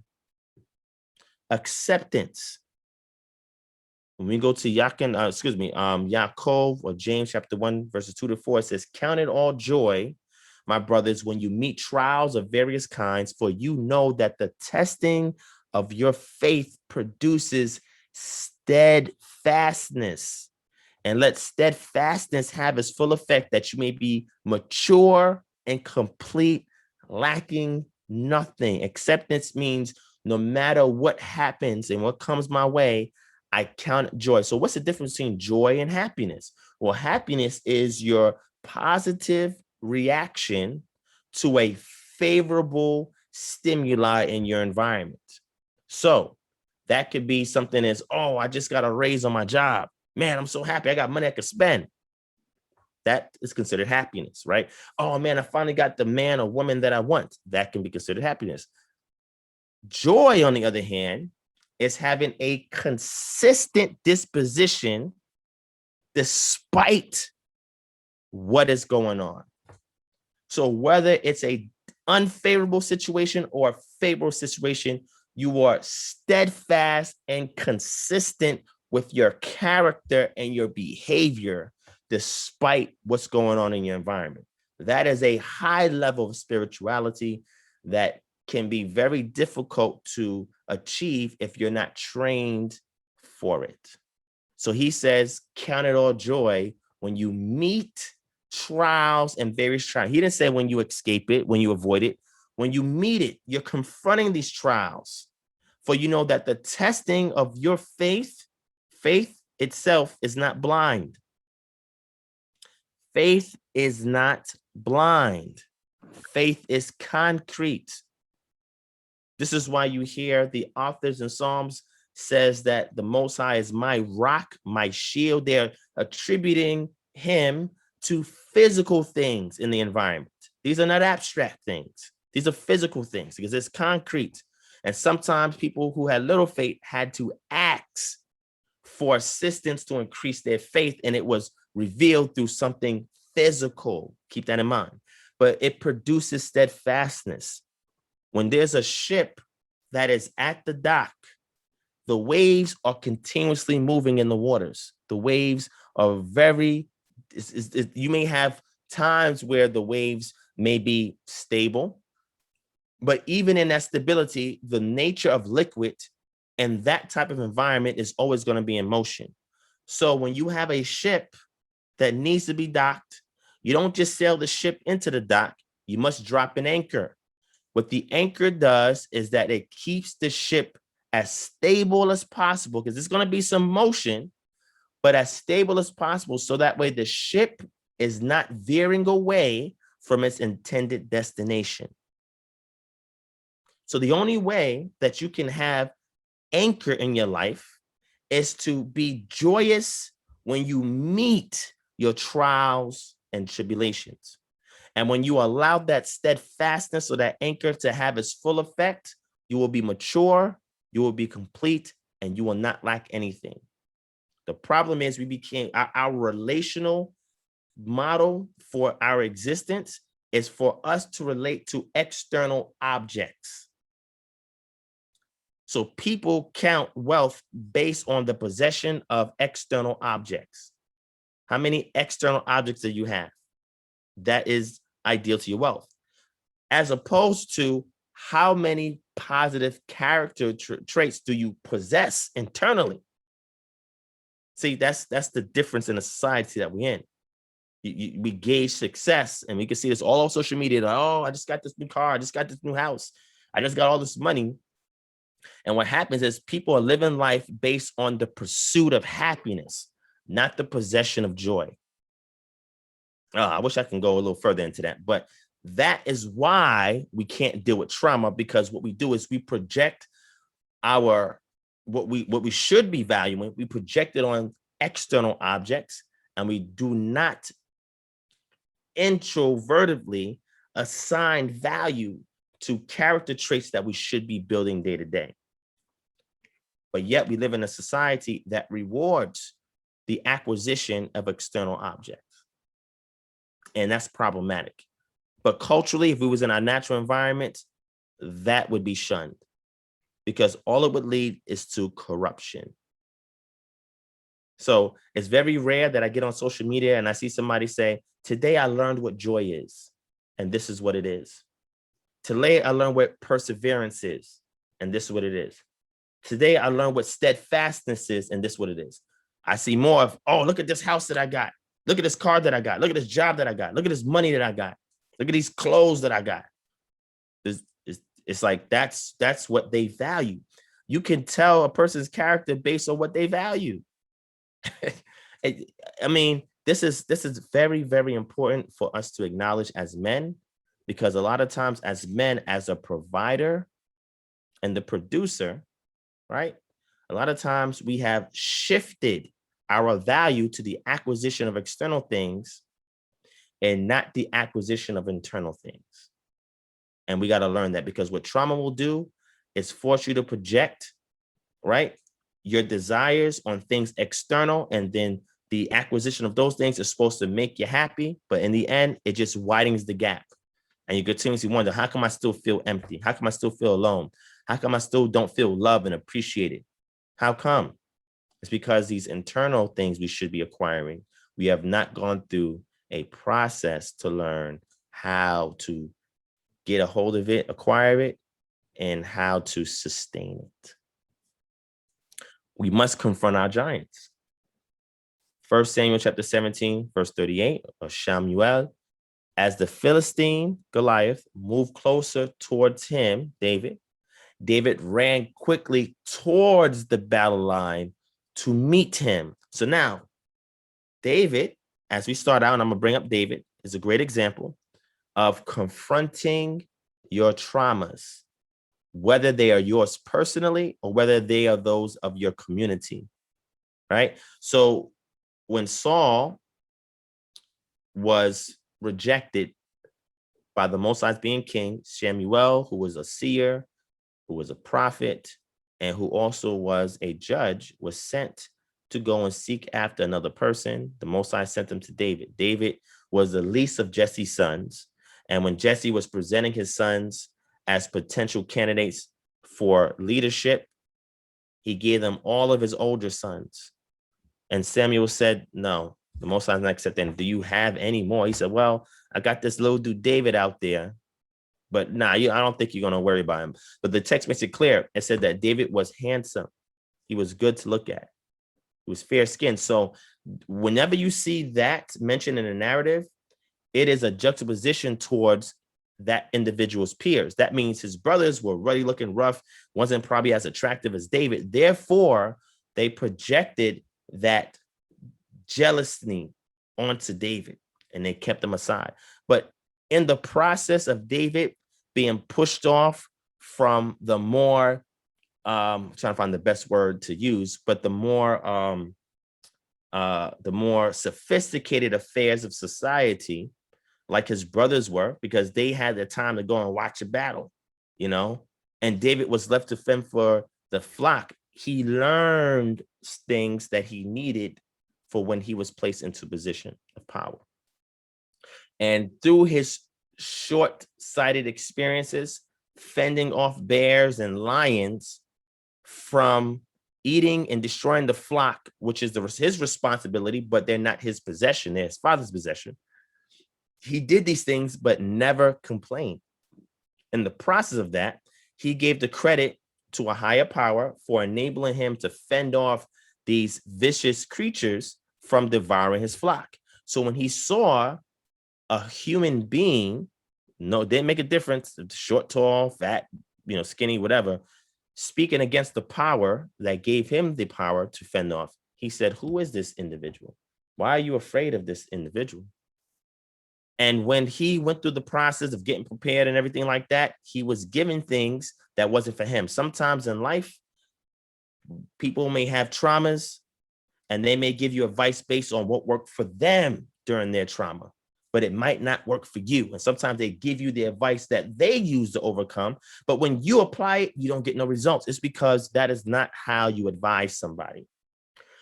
Acceptance. When we go to Yaakov or James chapter 1, verses 2-4, it says, count it all joy, my brothers, when you meet trials of various kinds, for you know that the testing of your faith produces steadfastness. And let steadfastness have its full effect, that you may be mature and complete, lacking nothing. Acceptance means no matter what happens and what comes my way, I count joy. So what's the difference between joy and happiness? Well, happiness is your positive reaction to a favorable stimuli in your environment. So that could be something as, oh, I just got a raise on my job. Man, I'm so happy. I got money I could spend. That is considered happiness, right? Oh man, I finally got the man or woman that I want. That can be considered happiness. Joy, on the other hand, is having a consistent disposition despite what is going on. So whether it's a unfavorable situation or a favorable situation, you are steadfast and consistent with your character and your behavior despite what's going on in your environment. That is a high level of spirituality that can be very difficult to achieve if you're not trained for it. So he says, count it all joy when you meet trials and various trials. He didn't say when you escape it, when you avoid it. When you meet it, you're confronting these trials. For you know that the testing of your faith itself is not blind. Faith is not blind. Faith is concrete. This is why you hear the authors in Psalms says that the Most High is my rock, my shield. They're attributing him to physical things in the environment. These are not abstract things. These are physical things because it's concrete. And sometimes people who had little faith had to ask for assistance to increase their faith, and it was revealed through something physical. Keep that in mind. But it produces steadfastness. When there's a ship that is at the dock, the waves are continuously moving in the waters. The waves are you may have times where the waves may be stable, but even in that stability, the nature of liquid and that type of environment is always going to be in motion. So when you have a ship that needs to be docked, you don't just sail the ship into the dock, you must drop an anchor. What the anchor does is that it keeps the ship as stable as possible because there's going to be some motion, but as stable as possible. So that way the ship is not veering away from its intended destination. So the only way that you can have anchor in your life is to be joyous when you meet your trials and tribulations. And when you allow that steadfastness or that anchor to have its full effect, you will be mature, you will be complete, and you will not lack anything. The problem is we became our relational model for our existence is for us to relate to external objects. So people count wealth based on the possession of external objects. How many external objects do you have? That is ideal to your wealth, as opposed to how many positive character traits do you possess internally. See, that's the difference in the society that we're in. We gauge success, and we can see this all on social media. Like, oh, I just got this new car. I just got this new house. I just got all this money. And what happens is people are living life based on the pursuit of happiness, not the possession of joy. I wish I can go a little further into that, but that is why we can't deal with trauma, because what we do is we project what we should be valuing, we project it on external objects, and we do not introvertedly assign value to character traits that we should be building day to day. But yet we live in a society that rewards the acquisition of external objects. And that's problematic. But culturally, if we was in our natural environment, that would be shunned, because all it would lead is to corruption. So it's very rare that I get on social media and I see somebody say, today I learned what joy is, and this is what it is. Today I learned what perseverance is, and this is what it is. Today I learned what steadfastness is, and this is what it is. I see more of, oh, look at this house that I got. Look at this car that I got. Look at this job that I got. Look at this money that I got. Look at these clothes that I got. It's like that's what they value. You can tell a person's character based on what they value. I mean, this is very, very important for us to acknowledge as men, because a lot of times as men, as a provider and the producer, right? A lot of times we have shifted our value to the acquisition of external things and not the acquisition of internal things. And we got to learn that, because what trauma will do is force you to project, right, your desires on things external, and then the acquisition of those things is supposed to make you happy, but in the end, it just widens the gap. And you continuously wonder, how come I still feel empty? How come I still feel alone? How come I still don't feel loved and appreciated? How come? It's because these internal things we should be acquiring, we have not gone through a process to learn how to get a hold of it, acquire it, and how to sustain it. We must confront our giants. 1 Samuel chapter 17, verse 38 of Shamuel. As the Philistine Goliath moved closer towards him, David ran quickly towards the battle line to meet him. So now, David, as we start out, and I'm going to bring up David, is a great example of confronting your traumas, whether they are yours personally or whether they are those of your community, right? So when Saul was rejected by the Most High being king, Samuel, who was a seer, who was a prophet, and who also was a judge, was sent to go and seek after another person. The Most High sent him to David. David was the least of Jesse's sons. And when Jesse was presenting his sons as potential candidates for leadership, he gave them all of his older sons. And Samuel said, no, the Most High is not accepting. Do you have any more? He said, well, I got this little dude David out there, but nah, I don't think you're going to worry about him. But the text makes it clear. It said that David was handsome. He was good to look at. He was fair-skinned. So whenever you see that mentioned in a narrative, it is a juxtaposition towards that individual's peers. That means his brothers were really looking rough, wasn't probably as attractive as David. Therefore, they projected that jealousy onto David and they kept him aside. But in the process of David being pushed off from the more, trying to find the best word to use, but the more sophisticated affairs of society, like his brothers were, because they had the time to go and watch a battle, and David was left to fend for the flock. He learned things that he needed for when he was placed into position of power. And through his short-sighted experiences, fending off bears and lions from eating and destroying the flock, which is his responsibility, but they're not his possession, they're his father's possession. He did these things, but never complained. In the process of that, he gave the credit to a higher power for enabling him to fend off these vicious creatures from devouring his flock. So when he saw a human being, didn't make a difference, short, tall, fat, skinny, whatever, speaking against the power that gave him the power to fend off, he said, who is this individual? Why are you afraid of this individual? And when he went through the process of getting prepared and everything like that, he was given things that wasn't for him. Sometimes in life, people may have traumas and they may give you advice based on what worked for them during their trauma, but it might not work for you. And sometimes they give you the advice that they use to overcome, but when you apply it, you don't get no results. It's because that is not how you advise somebody.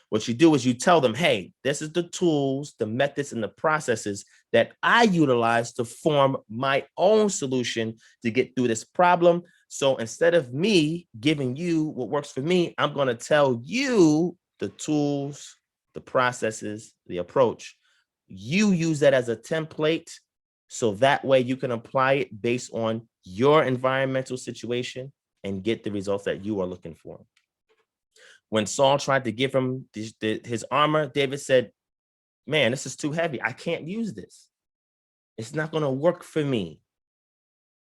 What you do is you tell them, hey, this is the tools, the methods, and the processes that I utilize to form my own solution to get through this problem. So instead of me giving you what works for me, I'm going to tell you the tools, the processes, the approach. You use that as a template, so that way you can apply it based on your environmental situation and get the results that you are looking for. When Saul tried to give him his armor, David said, man, this is too heavy. I can't use this. It's not going to work for me.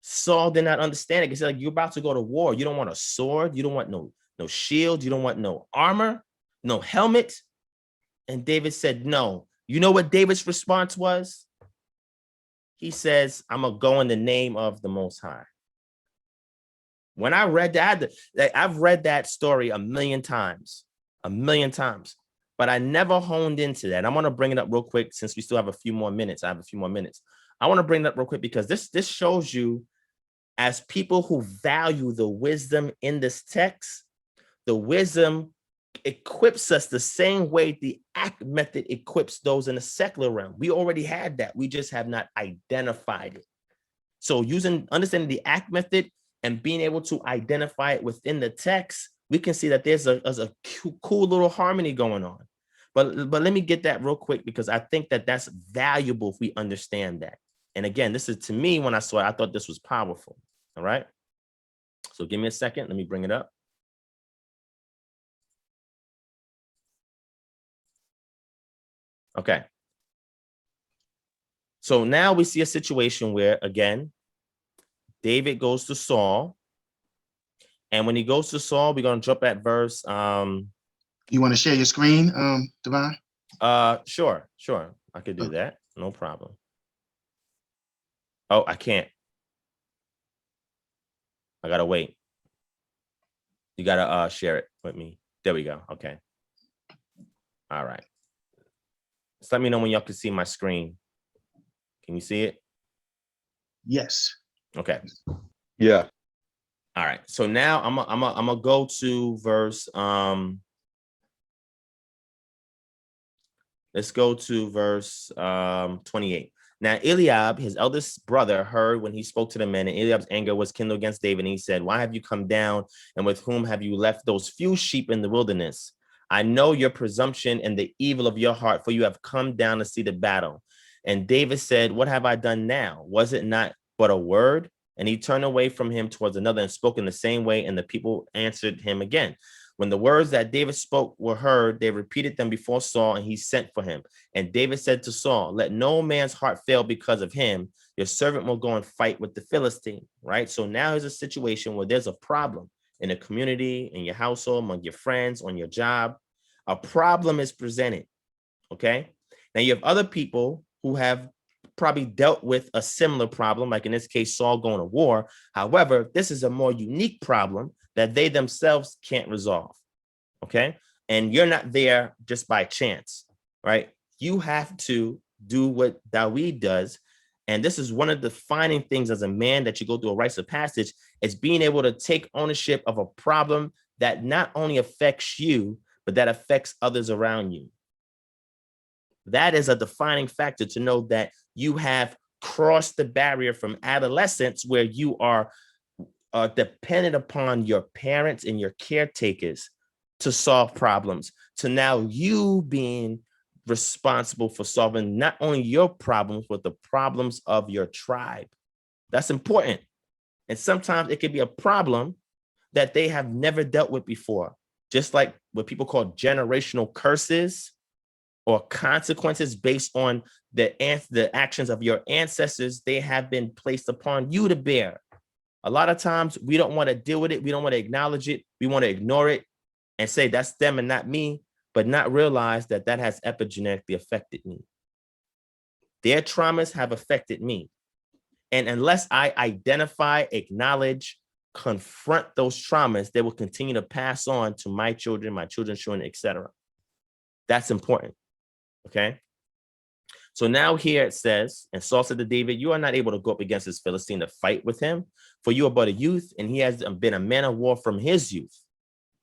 Saul did not understand it. He said, like, you're about to go to war. You don't want a sword. You don't want no shield. You don't want no armor, no helmet. And David said, no. You know what David's response was? He says, I'm going to go in the name of the Most High. When I read that, I've read that story a million times, but I never honed into that. I'm going to bring it up real quick since we still have a few more minutes. I want to bring it up real quick because this shows you, as people who value the wisdom in this text, the wisdom equips us the same way the ACT method equips those in the secular realm. We already had that. We just have not identified it. So understanding the ACT method and being able to identify it within the text we can see that there's a cool little harmony going on. But let me get that real quick, because I think that that's valuable if we understand that. And again, this is, to me, when I saw it, I thought this was powerful. All right. So give me a second. Let me bring it up. Okay. So now we see a situation where, again, David goes to Saul. And when he goes to Saul, we're going to jump at verse. You want to share your screen, Divine? Sure. I could do that. No problem. Oh, I can't. I gotta wait. You gotta share it with me. There we go. Okay. All right. Just let me know when y'all can see my screen. Can you see it? Yes. Okay. Yeah. All right. So now I'm gonna go to verse. Let's go to verse 28. Now Eliab, his eldest brother, heard when he spoke to the men, and Eliab's anger was kindled against David. And he said, "Why have you come down? And with whom have you left those few sheep in the wilderness? I know your presumption and the evil of your heart, for you have come down to see the battle." And David said, "What have I done now? Was it not but a word?" And he turned away from him towards another and spoke in the same way. And the people answered him again. When the words that David spoke were heard, they repeated them before Saul, and he sent for him. And David said to Saul, "Let no man's heart fail because of him. Your servant will go and fight with the Philistine." Right? So now there's a situation where there's a problem in the community, in your household, among your friends, on your job. A problem is presented. Okay? Now you have other people who have probably dealt with a similar problem, like in this case, Saul going to war. However, this is a more unique problem that they themselves can't resolve. Okay. And you're not there just by chance, right? You have to do what David does. And this is one of the defining things as a man that you go through a rites of passage, is being able to take ownership of a problem that not only affects you, but that affects others around you. That is a defining factor, to know that you have crossed the barrier from adolescence, where you are dependent upon your parents and your caretakers to solve problems, to now you being responsible for solving not only your problems, but the problems of your tribe. That's important. And sometimes it could be a problem that they have never dealt with before, just like what people call generational curses or consequences based on the actions of your ancestors. They have been placed upon you to bear. A lot of times we don't want to deal with it. We don't want to acknowledge it. We want to ignore it and say that's them and not me, but not realize that that has epigenetically affected me. Their traumas have affected me. And unless I identify, acknowledge, confront those traumas, they will continue to pass on to my children's children, etc. That's important. Okay. So now here it says, and Saul said to David, "You are not able to go up against this Philistine to fight with him, for you are but a youth, and he has been a man of war from his youth."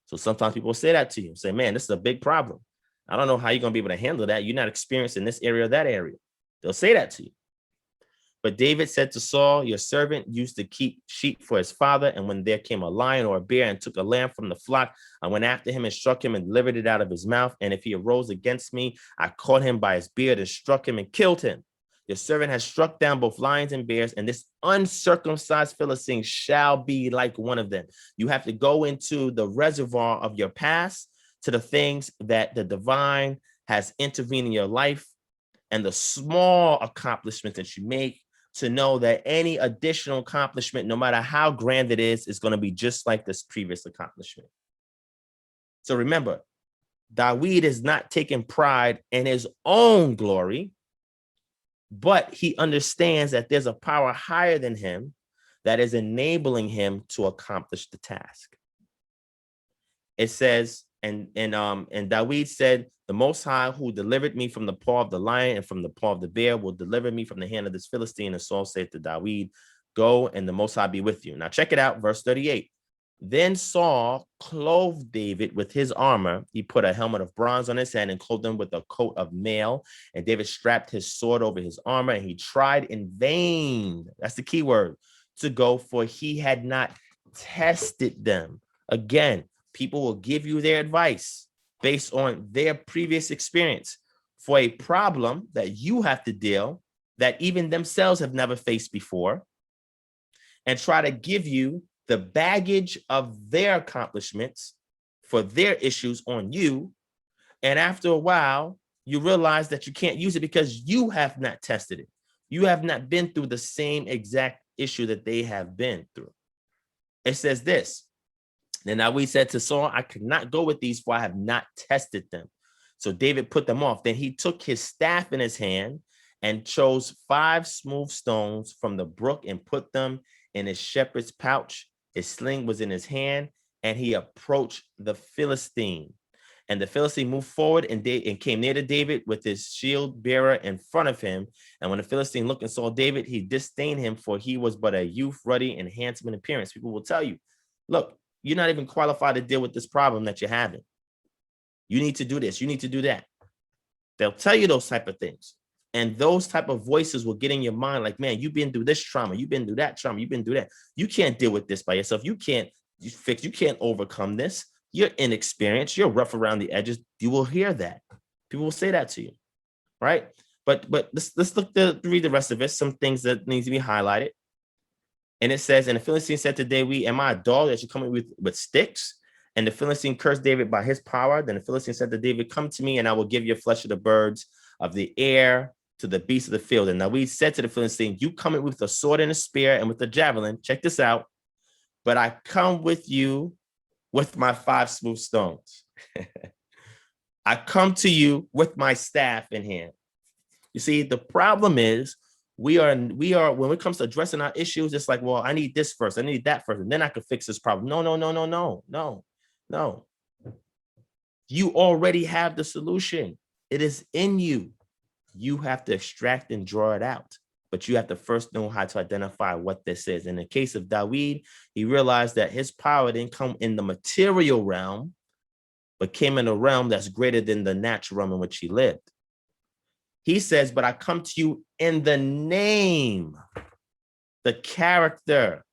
So sometimes people say that to you, say, "Man, this is a big problem. I don't know how you're going to be able to handle that. You're not experienced in this area or that area." They'll say that to you. But David said to Saul, "Your servant used to keep sheep for his father, and when there came a lion or a bear and took a lamb from the flock, I went after him and struck him and delivered it out of his mouth. And if he arose against me, I caught him by his beard and struck him and killed him. Your servant has struck down both lions and bears, and this uncircumcised Philistine shall be like one of them." You have to go into the reservoir of your past, to the things that the divine has intervened in your life and the small accomplishments that you make, to know that any additional accomplishment, no matter how grand it is going to be just like this previous accomplishment. So remember, David is not taking pride in his own glory, but he understands that there's a power higher than him that is enabling him to accomplish the task. It says, and David said, "The Most High, who delivered me from the paw of the lion and from the paw of the bear, will deliver me from the hand of this Philistine." And Saul said to David, "Go, and the Most High be with you." Now check it out, verse 38. Then Saul clothed David with his armor. He put a helmet of bronze on his head and clothed him with a coat of mail. And David strapped his sword over his armor, and he tried in vain, that's the key word, to go, for he had not tested them. Again, People will give you their advice based on their previous experience for a problem that you have to deal that even themselves have never faced before, and try to give you the baggage of their accomplishments for their issues on you. And after a while, you realize that you can't use it because you have not tested it. You have not been through the same exact issue that they have been through. It says this, then David said to Saul, I could not go with these, for I have not tested them. So David put them off. Then he took his staff in his hand and chose 5 smooth stones from the brook and put them in his shepherd's pouch. His sling was in his hand, and he approached the Philistine. And the Philistine moved forward and came near to David with his shield bearer in front of him. And when the Philistine looked and saw David, he disdained him, for he was but a youth, ruddy and handsome in appearance. People will tell you, look, you're not even qualified to deal with this problem that you're having. You need to do this. You need to do that. They'll tell you those type of things. And those type of voices will get in your mind like, man, you've been through this trauma. You've been through that trauma. You've been through that. You can't deal with this by yourself. You can't overcome this. You're inexperienced. You're rough around the edges. You will hear that. People will say that to you, right? But let's read the rest of it. Some things that need to be highlighted. And it says, and the Philistine said to David, am I a dog that you come with sticks? And the Philistine cursed David by his power. Then the Philistine said to David, come to me, and I will give you flesh of the birds of the air to the beasts of the field. And David said to the Philistine, you come with a sword and a spear and with a javelin. Check this out. But I come with you with my 5 smooth stones. I come to you with my staff in hand. You see, the problem is we are when it comes to addressing our issues, it's like, well, I need this first, I need that first, and then I can fix this problem. No. You already have the solution. It is in you. You have to extract and draw it out. But you have to first know how to identify what this is. In the case of David, he realized that his power didn't come in the material realm, but came in a realm that's greater than the natural realm in which he lived. He says, but I come to you in the name, the character,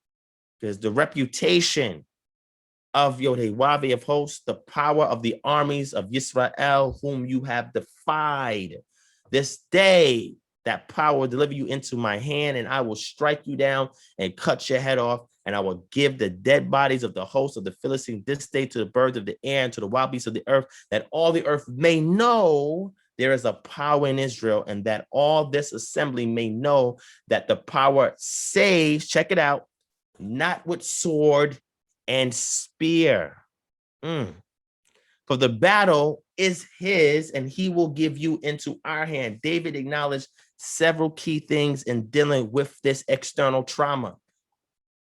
there's the reputation of Yod-Heh-Wav of hosts, the power of the armies of Yisrael, whom you have defied. This day, that power will deliver you into my hand, and I will strike you down and cut your head off, and I will give the dead bodies of the host of the Philistines this day to the birds of the air and to the wild beasts of the earth, that all the earth may know there is a power in Israel, and that all this assembly may know that the power saves, check it out, not with sword and spear. For the battle is his, and he will give you into our hand. David acknowledged several key things in dealing with this external trauma.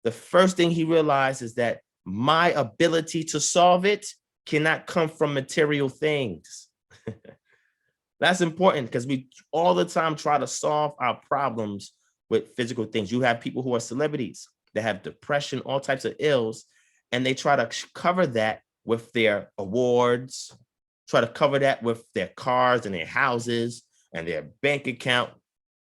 The first thing he realized is that my ability to solve it cannot come from material things. That's important because we all the time try to solve our problems with physical things. You have people who are celebrities that have depression, all types of ills, and they try to cover that with their awards, try to cover that with their cars and their houses and their bank account.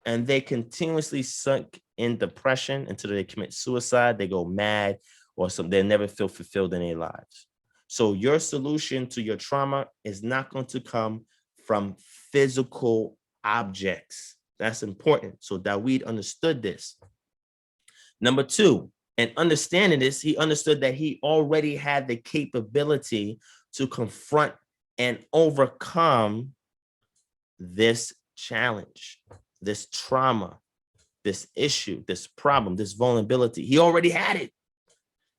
And they continuously sunk in depression until they commit suicide, they go mad, or they never feel fulfilled in their lives. So your solution to your trauma is not going to come from physical objects. That's important. So David understood this. Number 2, and understanding this, he understood that he already had the capability to confront and overcome this challenge, this trauma, this issue, this problem, this vulnerability. He already had it.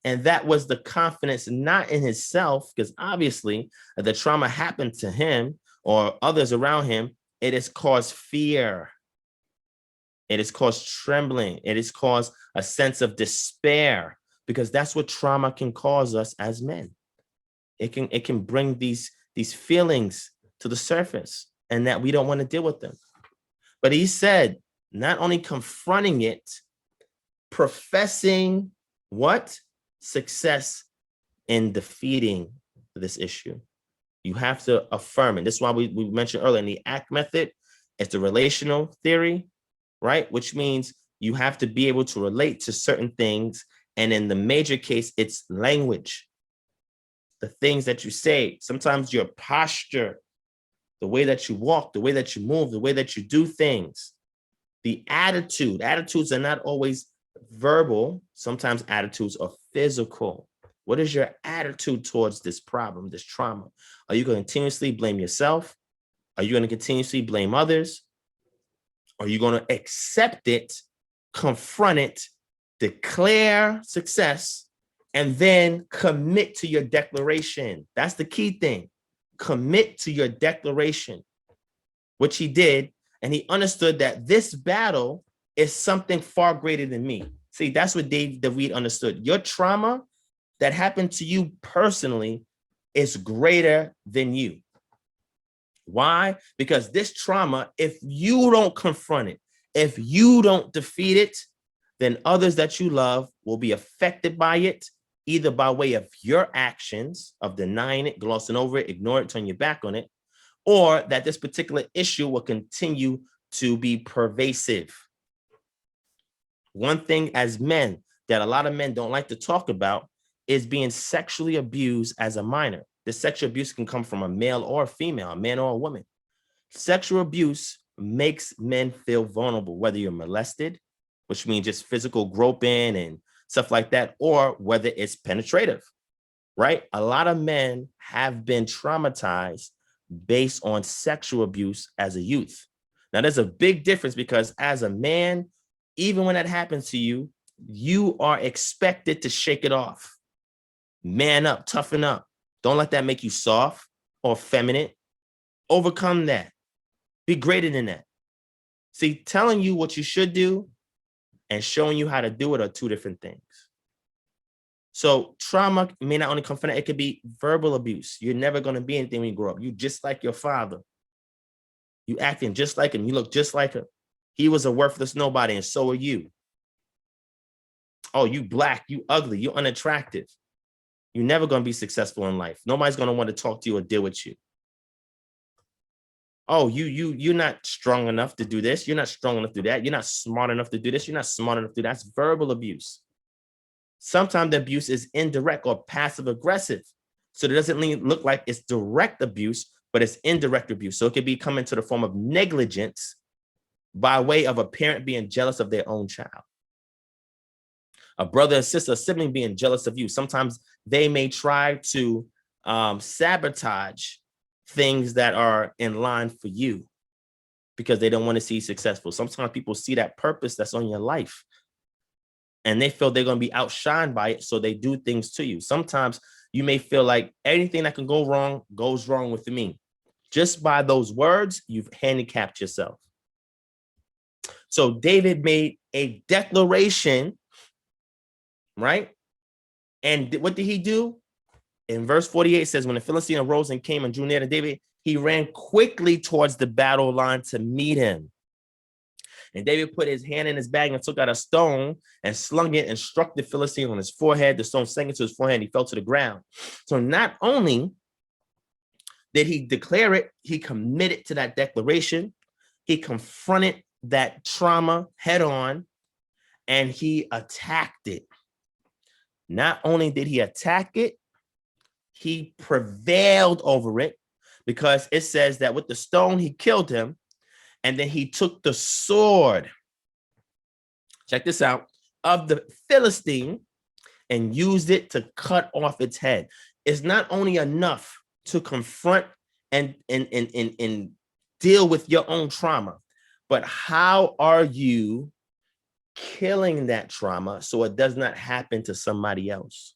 And that was the confidence, not in himself, because obviously the trauma happened to him or others around him. It has caused fear. It has caused trembling. It has caused a sense of despair, because that's what trauma can cause us as men. It can bring these feelings to the surface, and that we don't want to deal with them. But he said, not only confronting it, professing what? Success in defeating this issue. You have to affirm it. This is why we mentioned earlier in the ACT method, it's the relational theory, right? Which means you have to be able to relate to certain things. And in the major case, it's language. the things that you say, sometimes your posture, the way that you walk, the way that you move, the way that you do things, the attitude. Attitudes are not always verbal. Sometimes attitudes are physical. What is your attitude towards this problem, this trauma? Are you going to continuously blame yourself? Are you going to continuously blame others? Are you going to accept it, confront it, declare success, and then commit to your declaration? That's the key thing. Commit to your declaration, which he did. And he understood that this battle is something far greater than me. See, that's what David understood. Your trauma that happened to you personally is greater than you. Why? Because this trauma, if you don't confront it, if you don't defeat it, then others that you love will be affected by it, either by way of your actions of denying it, glossing over it, ignore it, turn your back on it, or that this particular issue will continue to be pervasive. One thing as men that a lot of men don't like to talk about is being sexually abused as a minor. This sexual abuse can come from a male or a female, a man or a woman. Sexual abuse makes men feel vulnerable, whether you're molested, which means just physical groping and stuff like that, or whether it's penetrative, right? A lot of men have been traumatized based on sexual abuse as a youth. Now, there's a big difference because as a man, even when that happens to you, you are expected to shake it off. Man up, toughen up. Don't let that make you soft or feminine. Overcome that. Be greater than that. See, telling you what you should do and showing you how to do it are two different things. So trauma may not only come from that, it could be verbal abuse. You're never going to be anything when you grow up. You just like your father. You acting just like him. You look just like him. He was a worthless nobody, and so are you. Oh, you black, you ugly, you unattractive. You're never going to be successful in life. Nobody's going to want to talk to you or deal with you. Oh, you're not strong enough to do this. You're not strong enough to do that. You're not smart enough to do this. You're not smart enough to do that. That's verbal abuse. Sometimes the abuse is indirect or passive aggressive. So it doesn't look like it's direct abuse, but it's indirect abuse. So it could be coming to the form of negligence by way of a parent being jealous of their own child. A brother, a sister, a sibling being jealous of you. Sometimes they may try to sabotage things that are in line for you because they don't want to see you successful. Sometimes people see that purpose that's on your life and they feel they're going to be outshined by it, so they do things to you. Sometimes you may feel like anything that can go wrong goes wrong with me. Just by those words, you've handicapped yourself. So David made a declaration, right? And what did he do? In verse 48 says, when the Philistine arose and came and drew near to David, he ran quickly towards the battle line to meet him. And David put his hand in his bag and took out a stone and slung it and struck the Philistine on his forehead. The stone sank into his forehead and he fell to the ground. So not only did he declare it, he committed to that declaration. He confronted that trauma head on and he attacked it. Not only did he attack it, he prevailed over it, because it says that with the stone, he killed him. And then he took the sword, check this out, of the Philistine and used it to cut off its head. It's not only enough to confront and deal with your own trauma, but how are you killing that trauma so it does not happen to somebody else?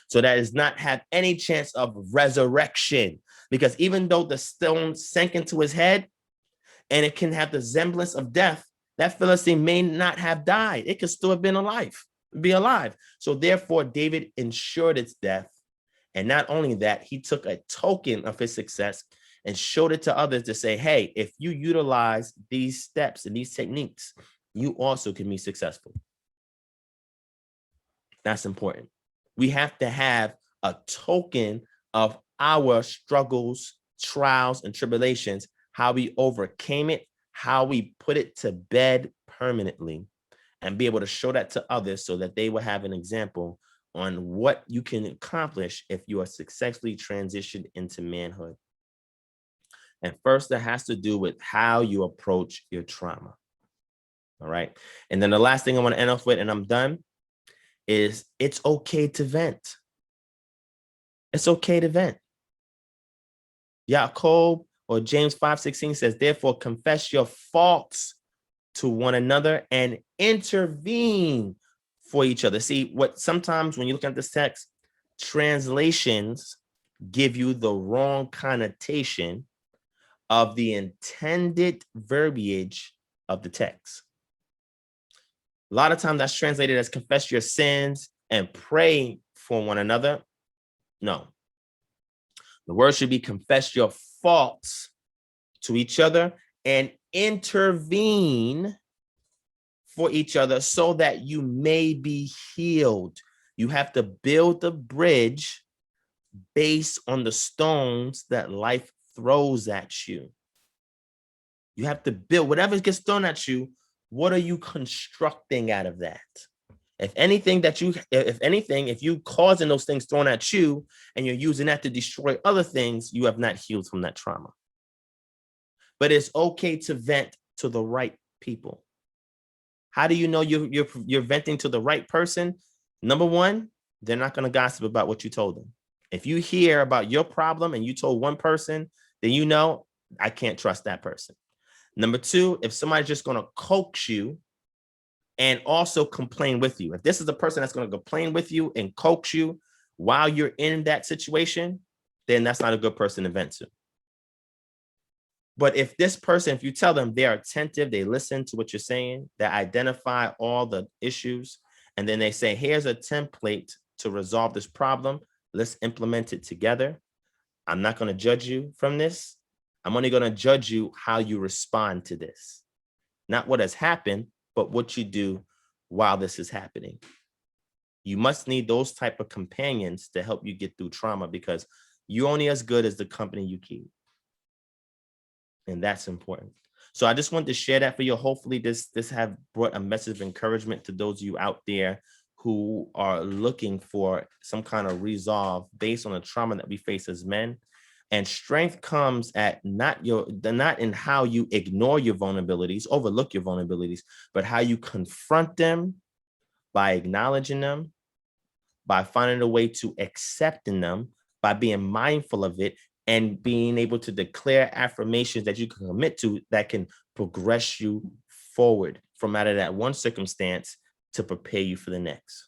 So that does not have any chance of resurrection. Because even though the stone sank into his head and it can have the semblance of death, that Philistine may not have died. It could still have been alive, be alive. So therefore, David ensured its death. And not only that, he took a token of his success and showed it to others to say, hey, if you utilize these steps and these techniques, you also can be successful. That's important. We have to have a token of our struggles, trials, and tribulations, how we overcame it, how we put it to bed permanently, and be able to show that to others so that they will have an example on what you can accomplish if you are successfully transitioned into manhood. And first, that has to do with how you approach your trauma. All right. And then the last thing I want to end off with, and I'm done, is it's okay to vent. It's okay to vent. Jacob or James 5:16 says, therefore, confess your faults to one another and intervene for each other. See, what sometimes when you look at this text, translations give you the wrong connotation of the intended verbiage of the text. A lot of times that's translated as confess your sins and pray for one another. No. The word should be confess your faults to each other and intervene for each other so that you may be healed. You have to build the bridge based on the stones that life throws at you. You have to build whatever gets thrown at you. What are you constructing out of that? If you causing those things thrown at you and you're using that to destroy other things, you have not healed from that trauma. But it's okay to vent to the right people. How do you know you're venting to the right person? Number one, they're not going to gossip about what you told them. If you hear about your problem and you told one person, then you know I can't trust that person. Number two, if somebody's just going to coax you and also complain with you, if this is a person that's going to complain with you and coax you while you're in that situation, then that's not a good person to vent to. But if this person, if you tell them they're attentive, they listen to what you're saying, they identify all the issues, and then they say, here's a template to resolve this problem. Let's implement it together. I'm not going to judge you from this. I'm only going to judge you how you respond to this. Not what has happened, but what you do while this is happening. You must need those type of companions to help you get through trauma, because you're only as good as the company you keep. And that's important. So I just wanted to share that for you. Hopefully this have brought a message of encouragement to those of you out there who are looking for some kind of resolve based on the trauma that we face as men. And strength comes at not in how you ignore your vulnerabilities, overlook your vulnerabilities, but how you confront them by acknowledging them, by finding a way to accepting them, by being mindful of it, and being able to declare affirmations that you can commit to that can progress you forward from out of that one circumstance to prepare you for the next.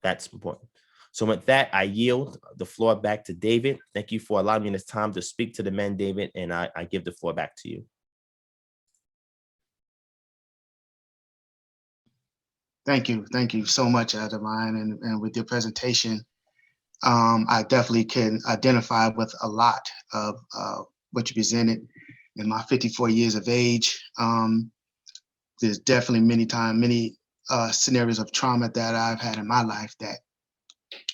That's important. So with that, I yield the floor back to David. Thank you for allowing me this time to speak to the men, David, and I give the floor back to you. Thank you. Thank you so much, Divine. And with your presentation, I definitely can identify with a lot of what you presented. In my 54 years of age, there's definitely many scenarios of trauma that I've had in my life that,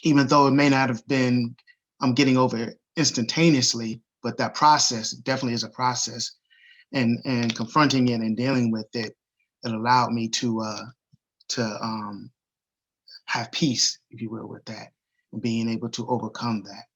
even though it may not have been, I'm getting over it instantaneously, but that process definitely is a process. And confronting it and dealing with it, it allowed me to have peace, if you will, with that, and being able to overcome that.